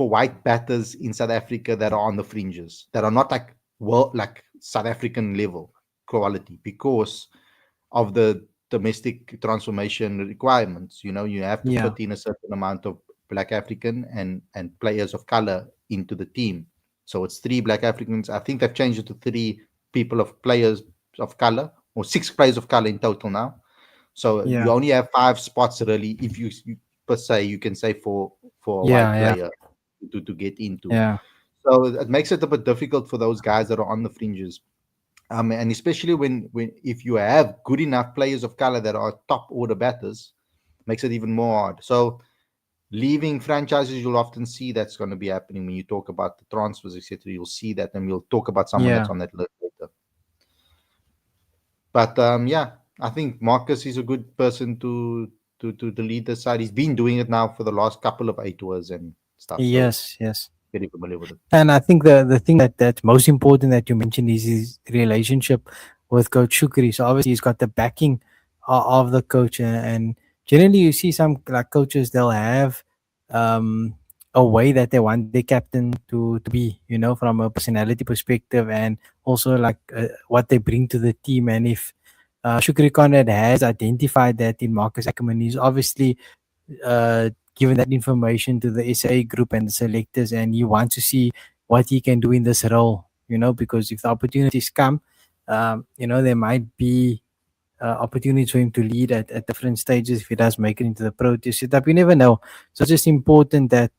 white batters in South Africa that are on the fringes, that are not like like South African level quality, because of the domestic transformation requirements. You have to yeah, put in a certain amount of Black African and players of color into the team. So it's three Black Africans. I think they've changed it to three players of color, or six players of color in total now. So you yeah, only have five spots really, if you per se you can say for a yeah, white yeah, player to get into. yeah, So it makes it a bit difficult for those guys that are on the fringes. And especially when if you have good enough players of color that are top order batters, makes it even more hard. So leaving franchises, you'll often see that's going to be happening when you talk about the transfers, etc. You'll see that, and we'll talk about someone that's yeah. on that list later. But yeah, I think Marcus is a good person to lead the side. He's been doing it now for the last couple of 8 tours and stuff, so Yes, yes. very familiar with it. And I think the thing that's most important that you mentioned is his relationship with Coach Shukri. So obviously he's got the backing of the coach, and generally you see some like coaches, they'll have um, a way that they want their captain to be, from a personality perspective, and also like what they bring to the team. And if Shukri Conrad has identified that in Marcus Ackerman, he's obviously given that information to the SA group and the selectors, and he wants to see what he can do in this role. Because if the opportunities come, there might be opportunities for him to lead at different stages if he does make it into the Proteas setup. You never know. So it's just important that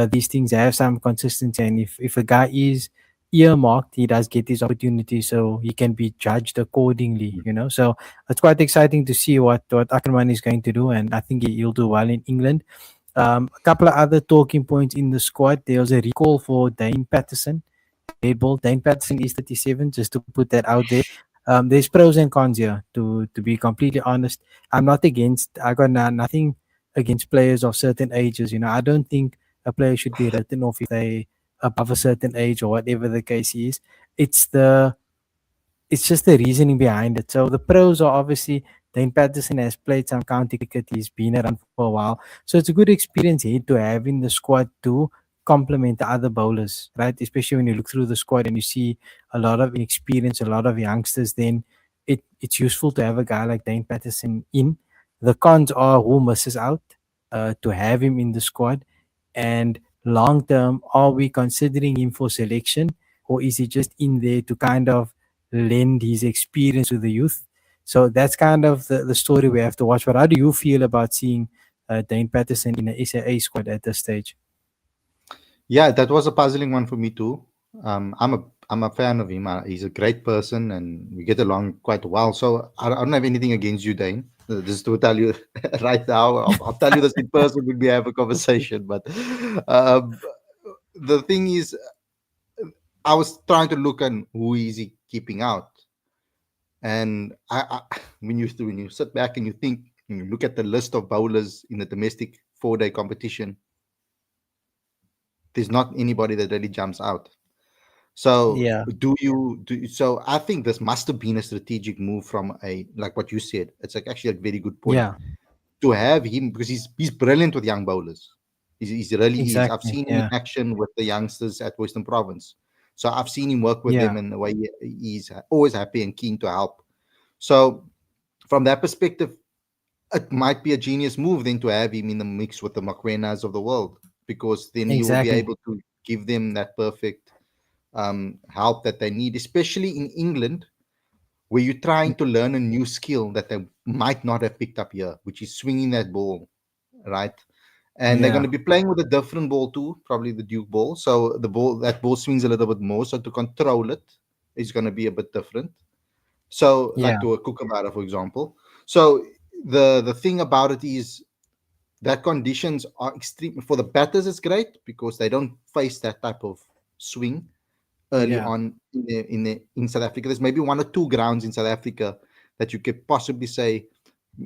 these things have some consistency, and if a guy is earmarked, he does get his opportunity, so he can be judged accordingly. So it's quite exciting to see what Ackerman is going to do, and I think he'll do well in England. A couple of other talking points in the squad. There was a recall for Dane Paterson, red ball. Dane Paterson is 37, just to put that out there. There's pros and cons here, to be completely honest. I'm not against, I got nothing against players of certain ages. I don't think a player should be written off if they above a certain age or whatever the case is. It's the it's just the reasoning behind it. So the pros are obviously Dane Patterson has played some county cricket. He's been around for a while. So it's a good experience here to have in the squad too. complement the other bowlers, right? Especially when you look through the squad and you see a lot of inexperience, a lot of youngsters, then it's useful to have a guy like Dane Paterson in. The cons are who misses out to have him in the squad, and long term, are we considering him for selection, or is he just in there to kind of lend his experience to the youth? So that's kind of the story we have to watch. But how do you feel about seeing Dane Paterson in the SAA squad at this stage? Yeah, that was a puzzling one for me too. I'm a fan of him. He's a great person, and we get along quite well. So I don't have anything against you, Dane. Just to tell you right now, I'll tell you this in person when we have a conversation. But um, the thing is, I was trying to look at who is he keeping out, and when you sit back and you think, and you look at the list of bowlers in the domestic 4-day competition, there's not anybody that really jumps out. So Yeah, so I think this must have been a strategic move from a, like what you said. It's like actually a very good point yeah, to have him, because he's brilliant with young bowlers. He's really is. I've exactly. seen him in Yeah, action with the youngsters at Western Province. So I've seen him work with them, yeah, and the way he's always happy and keen to help. So from that perspective, it might be a genius move then to have him in the mix with the Makwenas of the world, because then he will be exactly. able to give them that perfect help that they need, especially in England, where you're trying to learn a new skill that they might not have picked up here, which is swinging that ball, right? And they're going Yeah, to be playing with a different ball too, probably the Duke ball. So that ball swings a little bit more. So to control it is going to be a bit different. So like yeah, to a kookaburra, for example. So the thing about it is that conditions are extreme for the batters. It's great because they don't face that type of swing early yeah, on in South Africa. There's maybe one or two grounds in South Africa that you could possibly say,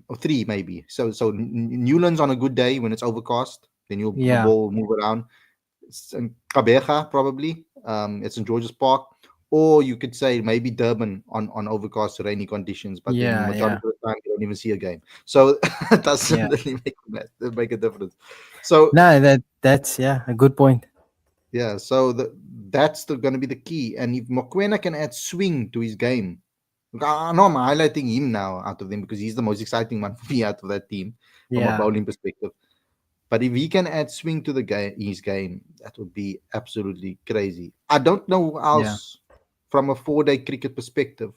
or three maybe. So Newlands on a good day when it's overcast, then the yeah, ball will move around. Kabega probably. It's in George's Park. Or you could say maybe Durban on overcast rainy conditions, but then yeah, majority yeah, of the time you don't even see a game. So it doesn't yeah. really make a difference. So No, that's yeah, a good point. yeah, so that's going to be the key. And if Mokwena can add swing to his game, look, I know I'm highlighting him now out of them because he's the most exciting one for me out of that team from a Yeah, bowling perspective. But if he can add swing to his game, that would be absolutely crazy. I don't know who yeah, else from a 4-day cricket perspective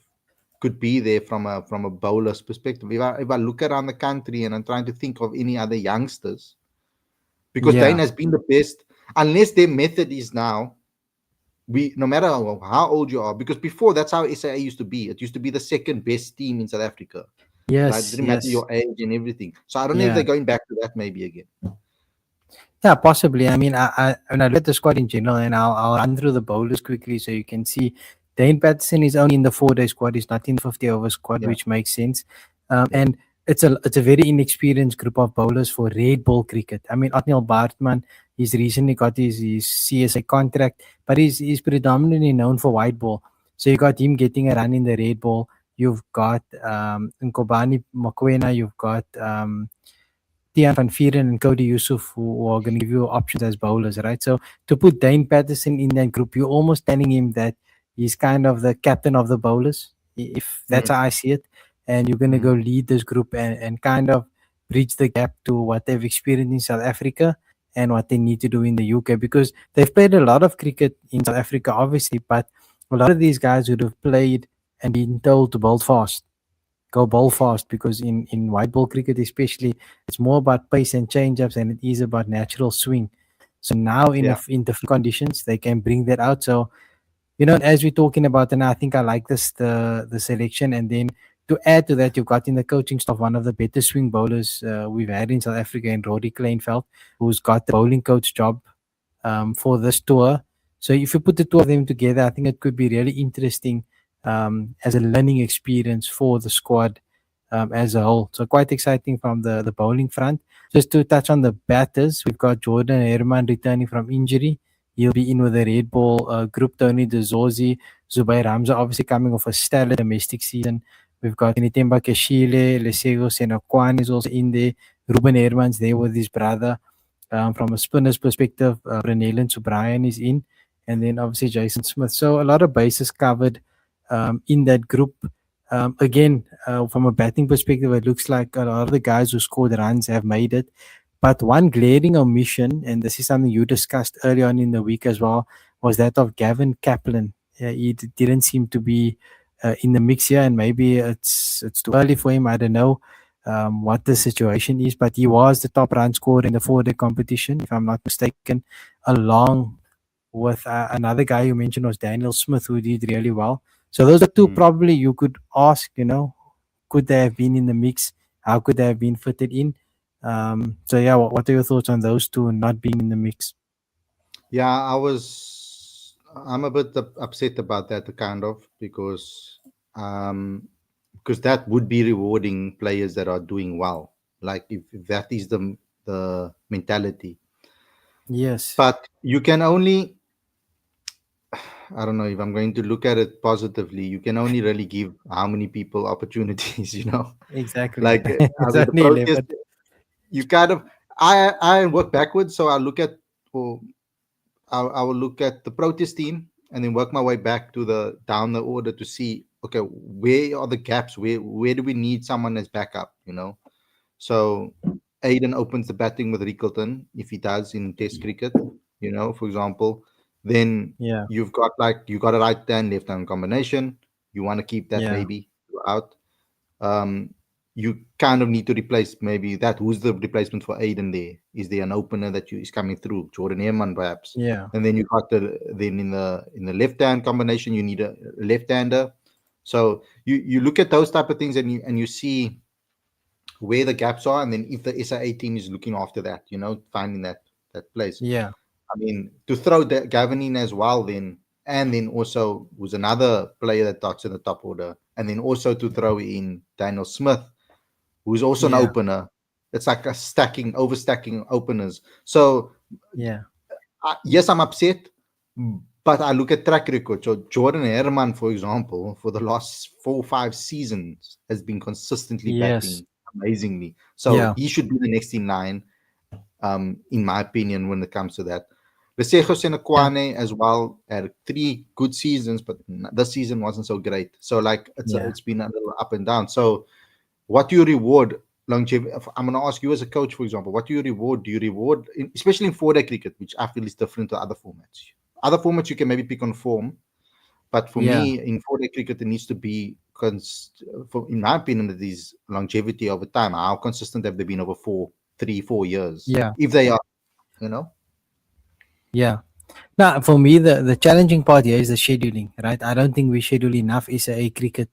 could be there from a bowler's perspective. If I look around the country and I'm trying to think of any other youngsters, because Dane yeah. has been the best, unless their method is now, we no matter how old you are, because before that's how SAA used to be. It used to be the second best team in South Africa, right? It Yes, didn't matter yes. your age and everything. So I don't know if they're Yeah. going back to that maybe again. Yeah, possibly. I mean, I when I look at the squad in general, and I'll run through the bowlers quickly so you can see. Dane Patterson is only in the 4-day squad. He's not in the 50 over squad, Yeah, which makes sense. yeah. And it's a very inexperienced group of bowlers for red ball cricket. I mean, Otniel Bartman, he's recently got his CSA contract, but he's predominantly known for white ball. So you got him getting a run in the red ball. You've got Nkobani Mokwena. You've got Tian Van Vieren and Cody Yusuf who are going to give you options as bowlers, right? So to put Dane Patterson in that group, you're almost telling him that he's kind of the captain of the bowlers, if that's Mm, how I see it. And you're going to mm, go lead this group and kind of bridge the gap to what they've experienced in South Africa and what they need to do in the UK because they've played a lot of cricket in South Africa, obviously, but a lot of these guys would have played and been told to bowl fast, go bowl fast, because in white ball cricket especially, it's more about pace and change ups than it is about natural swing. So now yeah. in the conditions they can bring that out. So you know, as we're talking about, and I think I like this the selection. And then to add to that, you've got in the coaching staff one of the better swing bowlers we've had in South Africa, in Rory Kleinveld, who's got the bowling coach job for this tour. So if you put the two of them together, I think it could be really interesting as a learning experience for the squad as a whole. So quite exciting from the bowling front. Just to touch on the batters, we've got Jordan Herman returning from injury. He'll be in with the red ball group. Tony De Zorzi, Zubair Hamza, obviously coming off a stellar domestic season. We've got Nitemba Keshile, Lesego Senokwan is also in there. Ruben Herman's there with his brother. From a spinner's perspective, Renelin Subrayan is in, and then obviously Jason Smith. So a lot of bases covered in that group. Again, from a batting perspective, it looks like a lot of the guys who scored runs have made it. But one glaring omission, and this is something you discussed early on in the week as well, was that of Gavin Kaplan. He didn't seem to be in the mix here, and maybe it's too early for him. I don't know what the situation is, but he was the top run scorer in the 4-day competition, if I'm not mistaken, along with another guy you mentioned was Daniel Smith, who did really well. So those are two Mm. probably you could ask, could they have been in the mix? How could they have been fitted in? So yeah, what are your thoughts on those two not being in the mix? Yeah, I'm a bit upset about that, kind of, um, because that would be rewarding players that are doing well. Like if that is the mentality, Yes, but you can only, I don't know if I'm going to look at it positively. You can only really give how many people opportunities, exactly. Like I It's mean, the only protest. 11. You kind of, I work backwards, so I look at, or I will look at the protest team and then work my way back to the down the order to see, okay, where are the gaps? Where do we need someone as backup? So Aiden opens the batting with Rickleton if he does in Test cricket, for example. Then Yeah, you got a right hand left hand combination. You want to keep that yeah, maybe out. um, you kind of need to replace maybe that. Who's the replacement for Aiden there? Is there an opener that is coming through? Jordan Ehrman perhaps. yeah, And then you got then in the left hand combination you need a left hander. So you look at those type of things and you see where the gaps are, and then if the SIA team is looking after that, finding that place. yeah, I mean, to throw that Gavin in as well, then, and then also was another player that touched in the top order, and then also to throw in Daniel Smith, who's also an yeah, opener. It's like a overstacking openers. So yeah, yes, I'm upset, but I look at track record. So Jordan Herman, for example, for the last 4 or 5 seasons, has been consistently yes, batting amazingly. So yeah, he should be the next in line, in my opinion, when it comes to that. Lesejo yeah, Senekwane as well had 3 good seasons, but this season wasn't so great. So like yeah, it's been a little up and down. So what do you reward longevity? I'm going to ask you as a coach, for example, what do you reward? Do you reward, especially in 4-day cricket, which I feel is different to other formats? Other formats you can maybe pick on form, but for yeah, me in 4-day cricket, it needs to be, in my opinion, it is longevity over time. How consistent have they been over 3, 4 years? yeah, If they are, you know. yeah. Now, for me, the challenging part here is the scheduling, right? I don't think we schedule enough SAA cricket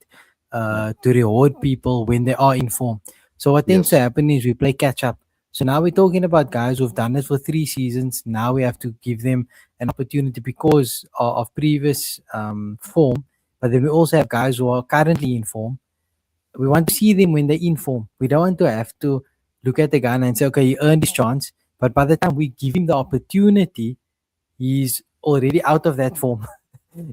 to reward people when they are in form. So what tends to Yes. happen is we play catch up. So now we're talking about guys who've done it for 3 seasons. Now we have to give them an opportunity because of previous form. But then we also have guys who are currently in form. We want to see them when they're in form. We don't want to have to look at the guy and say, okay, he earned his chance. But by the time we give him the opportunity, he's already out of that form,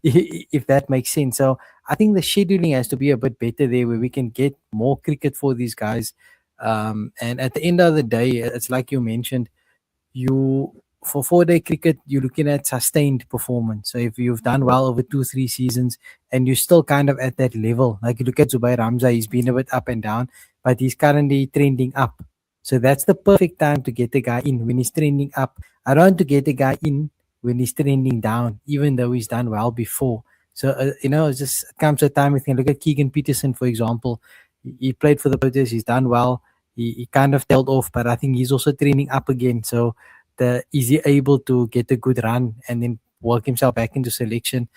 if that makes sense. So I think the scheduling has to be a bit better there where we can get more cricket for these guys. And at the end of the day, it's like you mentioned, you for 4-day cricket, you're looking at sustained performance. So if you've done well over 2, 3 seasons and you're still kind of at that level, like you look at Zubair Ramza, he's been a bit up and down, but he's currently trending up. So that's the perfect time to get the guy in when he's trending up. I don't want to get the guy in when he's trending down, even though he's done well before. So it just comes a time we can look at Keegan Peterson, for example. He played for the Proteas, he's done well. He kind of tailed off, but I think he's also trending up again. So is he able to get a good run and then work himself back into selection?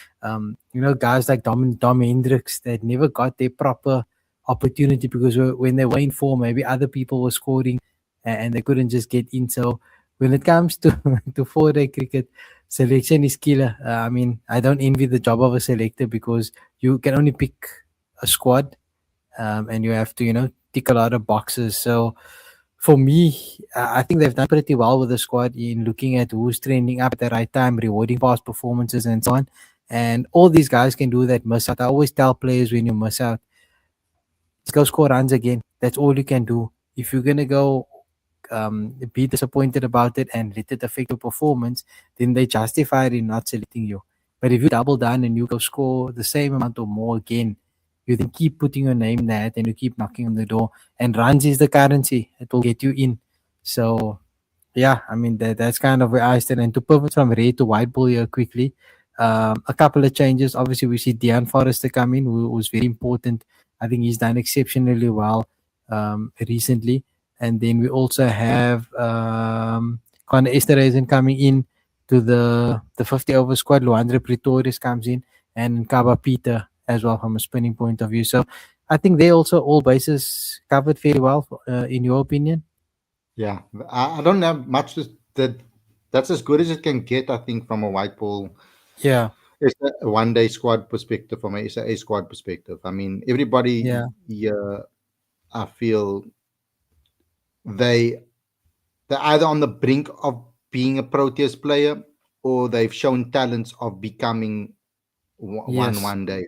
Guys like Dom Hendricks that never got their proper opportunity because when they were in form, maybe other people were scoring and they couldn't just get in. So when it comes to to 4-day cricket, selection is killer. I mean, I don't envy the job of a selector because you can only pick a squad, and you have to tick a lot of boxes. So for me, I think they've done pretty well with the squad in looking at who's trending up at the right time, rewarding past performances, and so on. And all these guys can do that miss out. I always tell players when you miss out, just go score runs again. That's all you can do. If you're gonna go be disappointed about it and let it affect your performance, then they justify it in not selecting you. But if you double down and you go score the same amount or more again, you then keep putting your name in that and you keep knocking on the door. And runs is the currency; it will get you in. So yeah, I mean that's kind of where I stand. And to pivot from red to white ball here quickly, a couple of changes. Obviously, we see Dean Forrester come in, who was very important. I think he's done exceptionally well recently. And then we also have Connor Esterhuizen coming in to the 50 over squad. Luandre Pretorius comes in, and Kaba Peter as well from a spinning point of view. So I think they also all bases covered fairly well, in your opinion. Yeah, I don't have much that. That's as good as it can get, I think, from a white ball. Yeah, It's a one day squad perspective, from a SA squad perspective. I mean, everybody yeah, here, I feel they they're either on the brink of being a Proteas player, or they've shown talents of becoming yes, one day.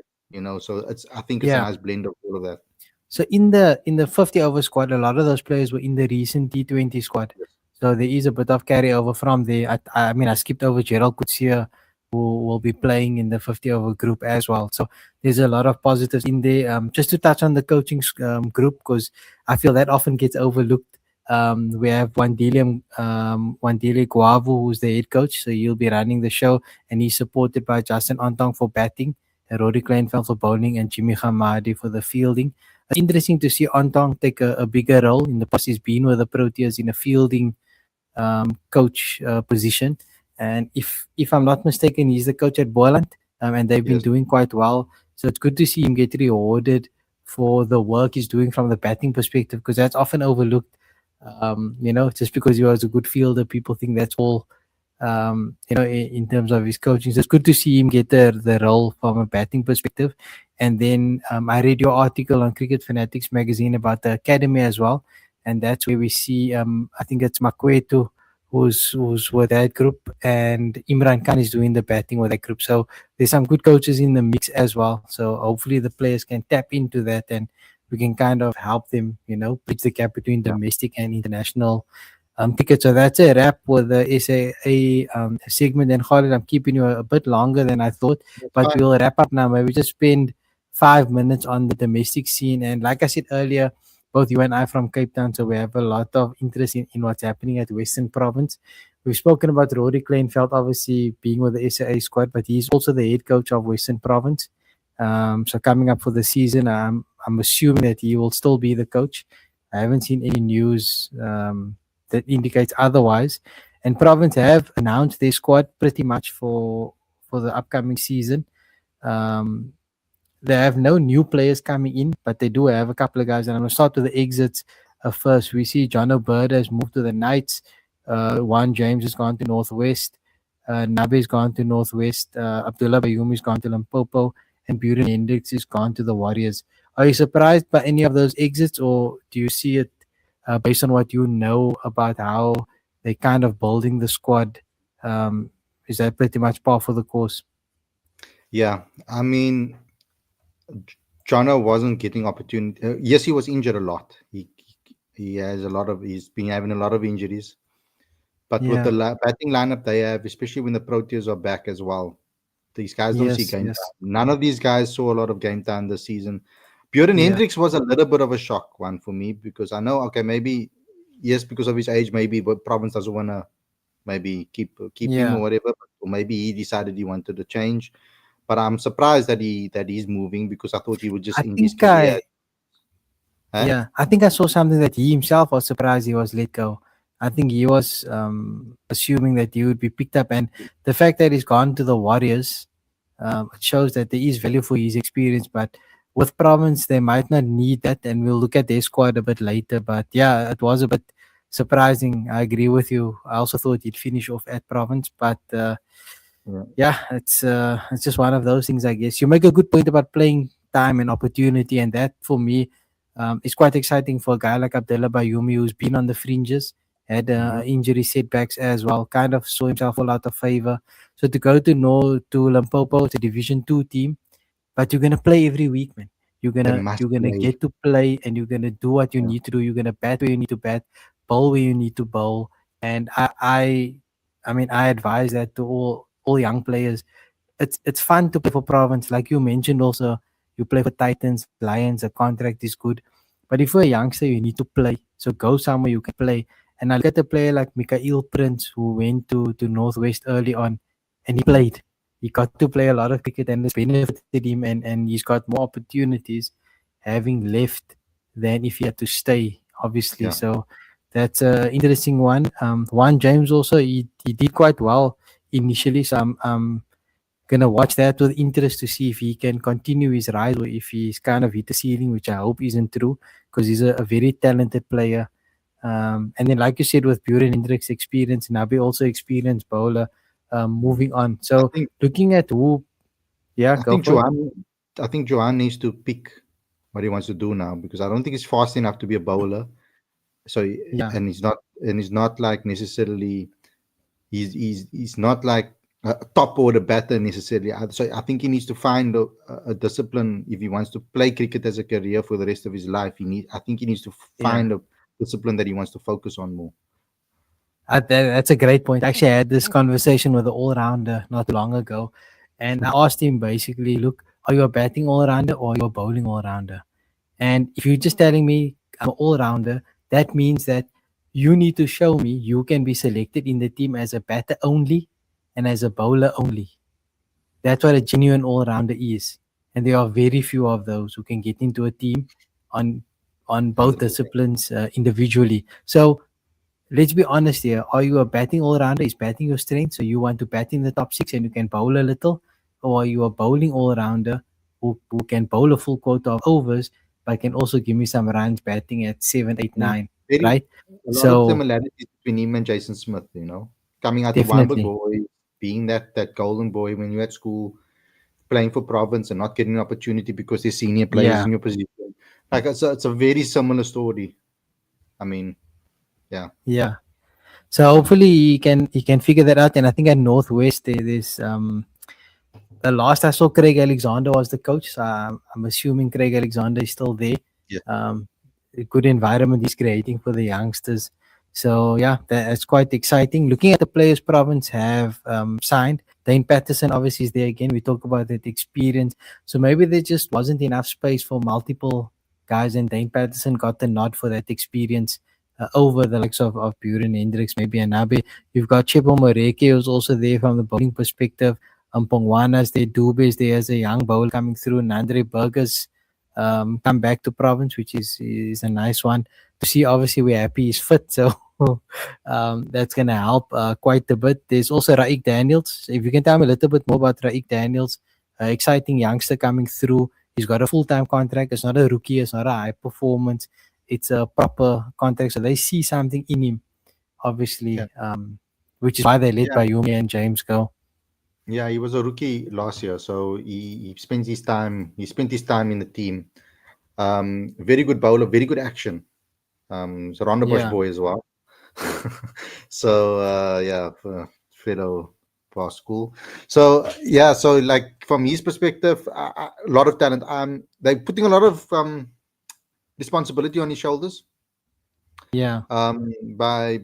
So I think it's a yeah. nice blend of all of that. So in the 50 over squad, a lot of those players were in the recent T20 squad. Yes. So there is a bit of carryover from there. I mean, I skipped over Gerald Kutsia, who will be playing in the 50 over group as well. So there's a lot of positives in there. Just to touch on the coaching group, because I feel that often gets overlooked. We have Wandile Guavu, who's the head coach. So he'll be running the show, and he's supported by Justin Ontong for batting, Rory Kleinveld for bowling, and Jimmy Hamadi for the fielding. It's interesting to see Ontong take a bigger role. In the past, he's been with the Proteas in a fielding coach position. And if I'm not mistaken, he's the coach at Boland, and they've been Yes. doing quite well. So it's good to see him get rewarded for the work he's doing from the batting perspective, because that's often overlooked. Just because he was a good fielder, people think that's all. In terms of his coaching, so it's good to see him get the role from a batting perspective. And then I read your article on Cricket Fanatics Magazine about the academy as well, and that's where we see I think it's Makwetu who's with that group, and Imran Khan is doing the batting with that group. So there's some good coaches in the mix as well. So hopefully the players can tap into that, and we can kind of help them, bridge the gap between Yeah. domestic and international cricket. So that's a wrap with the SAA segment. And Khalid, I'm keeping you a bit longer than I thought, That's but fine. we'll wrap up now. Maybe just spend 5 minutes on the domestic scene. And like I said earlier, both you and I from Cape Town, so we have a lot of interest in what's happening at Western Province. We've spoken about Rory Kleinveld obviously being with the SAA squad, but he's also the head coach of Western Province. So coming up for the season, I'm assuming that he will still be the coach. I haven't seen any news that indicates otherwise. And Province have announced their squad pretty much for the upcoming season. Um, they have no new players coming in, but they do have a couple of guys. And I'm going to start with the exits first. We see John O'Bird has moved to the Knights. Juan James has gone to Northwest. Nabe's gone to Northwest. Abdullah Bayumi's gone to Limpopo. And Buren Hendricks is gone to the Warriors. Are you surprised by any of those exits, or do you see it based on what you know about how they kind of building the squad? Um, is that pretty much par for the course? Yeah. I mean, Jono wasn't getting opportunity. Yes, he was injured a lot. He has a lot of. He's been having a lot of injuries. But with the Yeah. batting lineup they have, especially when the Proteas are back as well, these guys don't see Yes. game Yes. time. None of these guys saw a lot of game time this season. Buren Yeah. Hendricks was a little bit of a shock one for me, because I know, okay, maybe, yes, because of his age, maybe, but Province doesn't want to maybe keep him or Yeah. whatever. Or maybe he decided he wanted to change. But I'm surprised that he's moving, because I thought he would just I end his think career. I Huh? Yeah, I think I saw something that he himself was surprised he was let go. I think he was assuming that he would be picked up, and the fact that he's gone to the Warriors, it shows that there is value for his experience. But with Province, they might not need that, and we'll look at their squad a bit later. But yeah, it was a bit surprising. I agree with you. I also thought he'd finish off at Province, but Yeah. yeah, it's just one of those things, I guess. You make a good point about playing time and opportunity, and that for me is quite exciting for a guy like Abdullah Bayumi, who's been on the fringes, had Mhm. injury setbacks as well, kind of saw himself fall out of favor. So to go to Limpopo, it's a Division 2 team, but you're gonna play every week, man. You're They gonna must you're gonna play. get to play, and you're gonna do what you Yeah. need to do. You're gonna bat where you need to bat. bowl where you need to bowl. And I mean, I advise that to all young players. It's fun to play for province, like you mentioned. Also, you play for Titans, Lions. The contract is good, but if you're a youngster, you need to play. So go somewhere you can play. And I look at a player like Mikael Prince, who went to Northwest early on, and he played. He got to play a lot of cricket, and it's benefited him, and he's got more opportunities having left than if he had to stay, obviously. Yeah. So that's a interesting one. One James also, he did quite well initially, so I'm gonna watch that with interest to see if he can continue his rise or if he's kind of hit the ceiling, which I hope isn't true, because he's a very talented player. And then, like you said, with Buren Hendricks' experience, Nabi also experienced bowler. Mm. Moving on, I so think looking at who, yeah, I go think for it. Johan I think Johan needs to pick what he wants to do now because I don't think he's fast enough to be a bowler. So Yeah, and he's not like necessarily he's not like a top order batter necessarily. So I think he needs to find a discipline if he wants to play cricket as a career for the rest of his life. I think he needs to yeah. find a discipline that he wants to focus on more. That's a great point. Actually, I had this conversation with an all rounder not too long ago, and I asked him basically, look, are you a batting all rounder or are you a bowling all rounder? And if you're just telling me I'm an all rounder, that means that you need to show me you can be selected in the team as a batter only and as a bowler only. That's what a genuine all rounder is. And there are very few of those who can get into a team on on both 100%. disciplines individually. So let's be honest here. Are you a batting all rounder? Is batting your strength? So you want to bat in the top six and you can bowl a little? Or are you a bowling all rounder who can bowl a full quota of overs but can also give me some runs batting at seven, eight, Yeah. nine, Very right? a lot of So similarities between him and Jason Smith, coming out of Wynberg definitely. boy, being that golden boy when you're at school, playing for province and not getting an opportunity because there's senior players Yeah. in your position. Like it's a very similar story. I mean, yeah, Yeah. So hopefully he can figure that out. And I think at Northwest there's the last I saw Craig Alexander was the coach. So I'm assuming Craig Alexander is still there. yeah, A good environment he's creating for the youngsters. So yeah, that's quite exciting. Looking at the players province have signed. Dane Paterson obviously is there again. We talk about that experience. So maybe there just wasn't enough space for multiple guys, and Dane Paterson got the nod for that experience over the likes of Buren Hendricks, maybe Anabe. You've got Chepo Moreke, who's also there from the bowling perspective. Pongwana's there, Dubes there as a young bowler coming through, and Andre Burgers come back to province, which is a nice one to see. Obviously, we're happy he's fit, so that's gonna help quite a bit. There's also Raik Daniels. If you can tell me a little bit more about Raik Daniels, exciting youngster coming through. He's got a full-time contract. It's not a rookie. It's not a high performance. It's a proper contract. So they see something in him, yeah, obviously, which is why they let yeah, Bayumi and James go. yeah. He was a rookie last year, so he spent his time in the team. Very good bowler, very good action. He's a Ronderbosch Yeah, boy as well. So yeah, fellow past school. So yeah, so like from his perspective, a lot of talent. They're putting a lot of responsibility on his shoulders yeah, by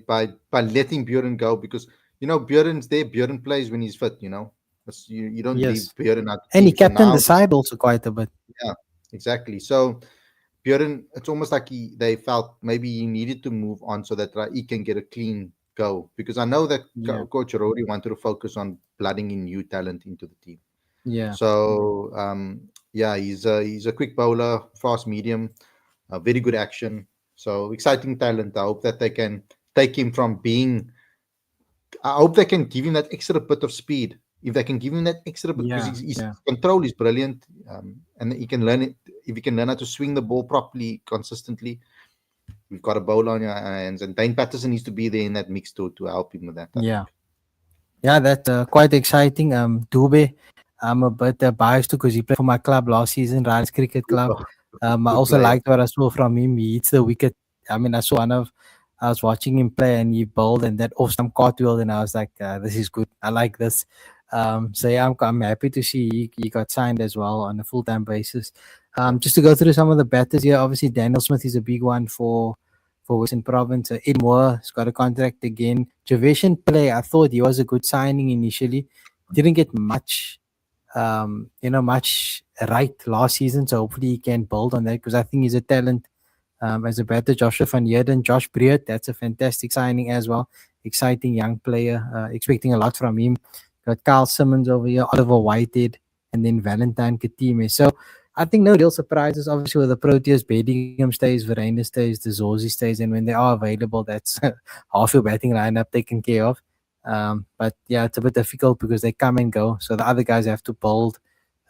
letting Buren go because Buren's there. Buren plays when he's fit. You don't leave yes. Buren out the And he team. So captained the now this side also quite a bit. yeah, exactly. So Buren, it's almost like they felt maybe he needed to move on so that he can get a clean go because I know that Yeah, Coach Rory wanted to focus on blooding in new talent into the team. yeah, So yeah, he's a quick bowler, fast medium, very good action. So exciting talent. I hope that they can take him from being. I hope they can give him that extra bit of speed. If they can give him that extra bit, because yeah, his yeah, control is brilliant, and he can learn it. If he can learn how to swing the ball properly, consistently, we've got a bowler on your hands. And Dane Patterson needs to be there in that mix to help him with that. I yeah. think. Yeah, that's quite exciting. Dube, I'm a bit biased too because he played for my club last season, Ryan's Cricket Club. Oh, I good also player. liked what I saw from him. He hits the wicket. I mean, I was watching him play and he bowled and that off stump cartwheel, and I was like, this is good. I like this. So yeah, I'm happy to see he got signed as well on a full time basis. Yeah, Just to go through some of the batters here, obviously Daniel Smith is a big one for Western Province. Ed Moore's got a contract again. Javishan Play, I thought he was a good signing initially. Didn't get much, much right last season. So hopefully he can build on that because I think he's a talent as a batter. Joshua van Heerden, Josh Breert, that's a fantastic signing as well. Exciting young player. Expecting a lot from him. Got Carl Simmons over here, Oliver Whitehead, and then Valentine Katime. So I think no real surprises. Obviously, with the Proteas, Bedingham stays, Verena stays, the Zorzi stays, and when they are available, that's half your batting lineup taken care of. But yeah, it's a bit difficult because they come and go. So the other guys have to build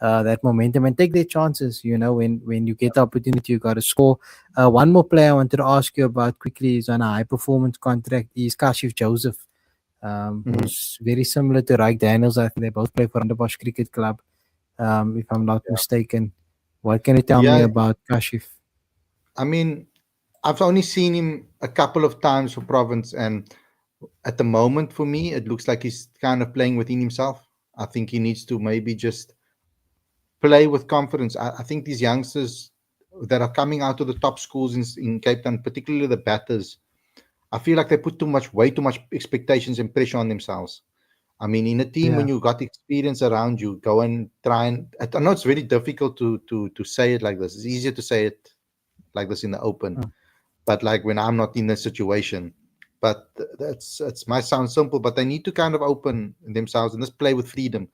that momentum and take their chances. When you get the opportunity, you got to score. One more player I wanted to ask you about quickly is on a high performance contract is Kashif Joseph, Mhm. who's very similar to Raik Daniels. I think they both play for Underbosch Cricket Club, if I'm not Yeah. mistaken. What can you tell me Yeah, about Kashif? I mean, I've only seen him a couple of times for Province, and at the moment, for me, it looks like he's kind of playing within himself. I think he needs to maybe just play with confidence. I think these youngsters that are coming out of the top schools in Cape Town, particularly the batters, I feel like they put way too much expectations and pressure on themselves. I mean, in a team when Yeah. you got experience around you, go and try and. I know it's very difficult to say it like this. It's easier to say it like this in the open, Mm. but like when I'm not in a situation. But that's might sound simple, but they need to kind of open themselves and just play with freedom.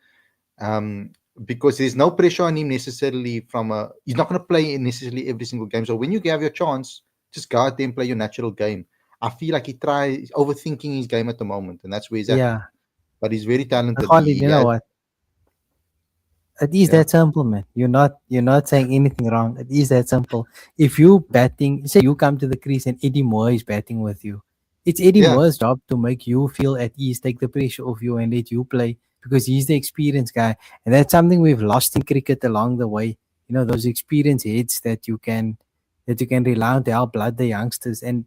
Um, because there's no pressure on him necessarily from a. He's not going to play in necessarily every single game. So when you have your chance, just go out there and play your natural game. I feel like he tries overthinking his game at the moment, and that's where he's at. Yeah. But he's very talented. Khalid, He you know has, what? It is yeah, that simple, man. You're not saying anything wrong. It is that simple. If you batting, say you come to the crease and Eddie Moore is batting with you, it's Eddie yeah, Moore's job to make you feel at ease, take the pressure off you, and let you play because he's the experienced guy, and that's something we've lost in cricket along the way. Those experienced heads that you can rely on to help blood the youngsters, and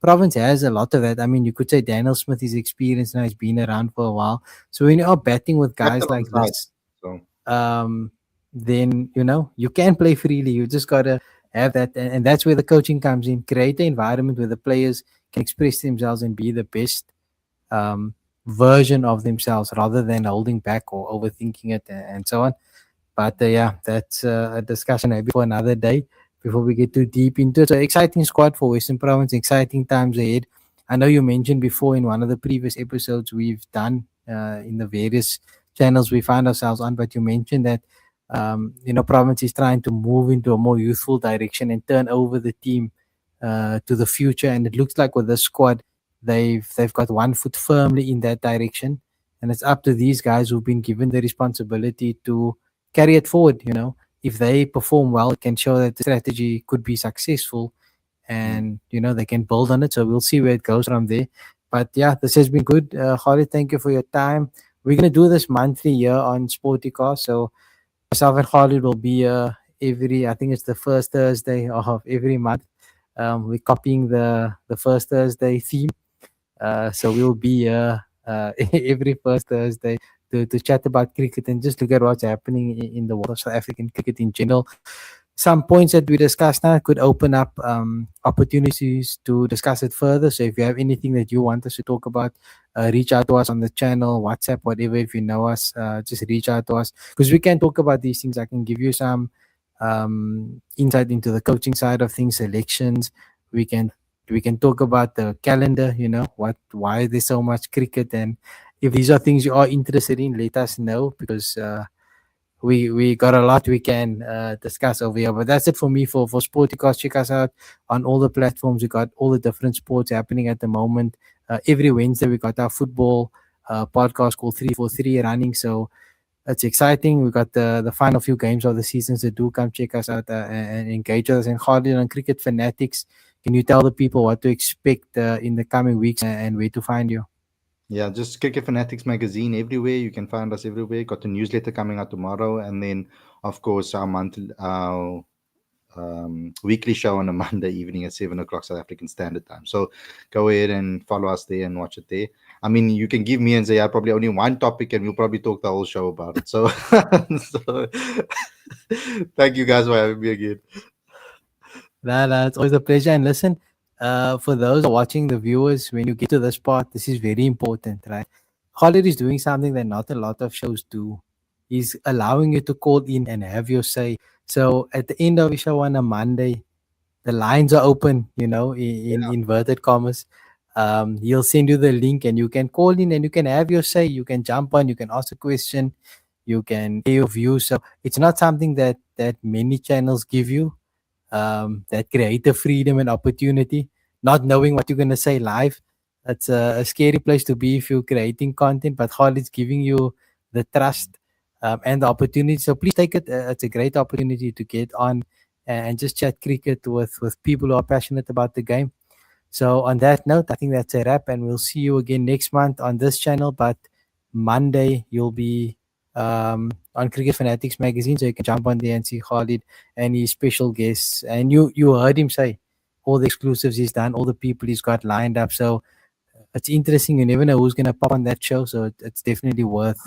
Province has a lot of that. I mean, you could say Daniel Smith is experienced now; he's been around for a while. So when you are batting with captain guys on the like side. this, So um, then you can play freely. You just gotta have that, and that's where the coaching comes in. Create an environment where the players can express themselves and be the best um, version of themselves, rather than holding back or overthinking it and so on. But yeah, that's a discussion maybe for another day before we get too deep into it. So exciting squad for Western Province, exciting times ahead. I know you mentioned before in one of the previous episodes we've done in the various channels we find ourselves on, but you mentioned that Province is trying to move into a more youthful direction and turn over the team to the future. And it looks like with the squad, they've got one foot firmly in that direction, and it's up to these guys who've been given the responsibility to carry it forward. If they perform well, it can show that the strategy could be successful, mm, and they can build on it. So we'll see where it goes from there. But yeah, this has been good. Khalid, thank you for your time. We're gonna do this monthly here on Sportycast. So myself and Khalid will be every, I think it's the first Thursday of every month. We're copying the first Thursday theme. So we'll be every first Thursday to chat about cricket and just look at what's happening in the world of South African cricket in general. Some points that we discussed now could open up opportunities to discuss it further. So if you have anything that you want us to talk about, reach out to us on the channel, WhatsApp, whatever. If you know us, just reach out to us because we can talk about these things. I can give you some insight into the coaching side of things, selections. We can talk about the calendar. Why there's so much cricket, and if these are things you are interested in, let us know because we got a lot we can discuss over here. But that's it for me for Sporticast. Check us out on all the platforms. We got all the different sports happening at the moment. Every Wednesday we got our football podcast called 343 running. So it's exciting. We got the final few games of the season. So do come check us out and engage with us. And Khalid on Cricket Fanatics, can you tell the people what to expect in the coming weeks and where to find you? yeah, just Cricket Fanatics Magazine everywhere. You can find us everywhere. Got the newsletter coming out tomorrow, and then of course our weekly show on a Monday evening at 7 o'clock South African Standard Time. So go ahead and follow us there and watch it there. I mean, you can give me and Ziyaad probably only one topic, and we'll probably talk the whole show about it. So, so thank you guys for having me again. It's always a pleasure. And listen, For those watching, the viewers, when you get to this part, this is very important, right? Khalid is doing something that not a lot of shows do. He's allowing you to call in and have your say. So at the end of the show on a Monday, the lines are open, in inverted commas. He'll send you the link and you can call in and you can have your say. You can jump on, you can ask a question, you can share your views. So it's not something that many channels give you, that creative freedom and opportunity, not knowing what you're going to say live. That's a scary place to be if you're creating content, but Khalid's giving you the trust, and the opportunity. So please take it. It's a great opportunity to get on and just chat cricket with people who are passionate about the game. So on that note, I think that's a wrap, and we'll see you again next month on this channel. But Monday you'll be on Cricket Fanatics Magazine, so you can jump on there and see Khalid and his special guests. And you heard him say all the exclusives he's done, all the people he's got lined up. So it's interesting. You never know who's gonna pop on that show, so it's definitely worth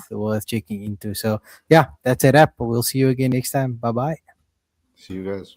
checking into. So yeah, that's a wrap. We'll see you again next time. Bye bye. See you guys.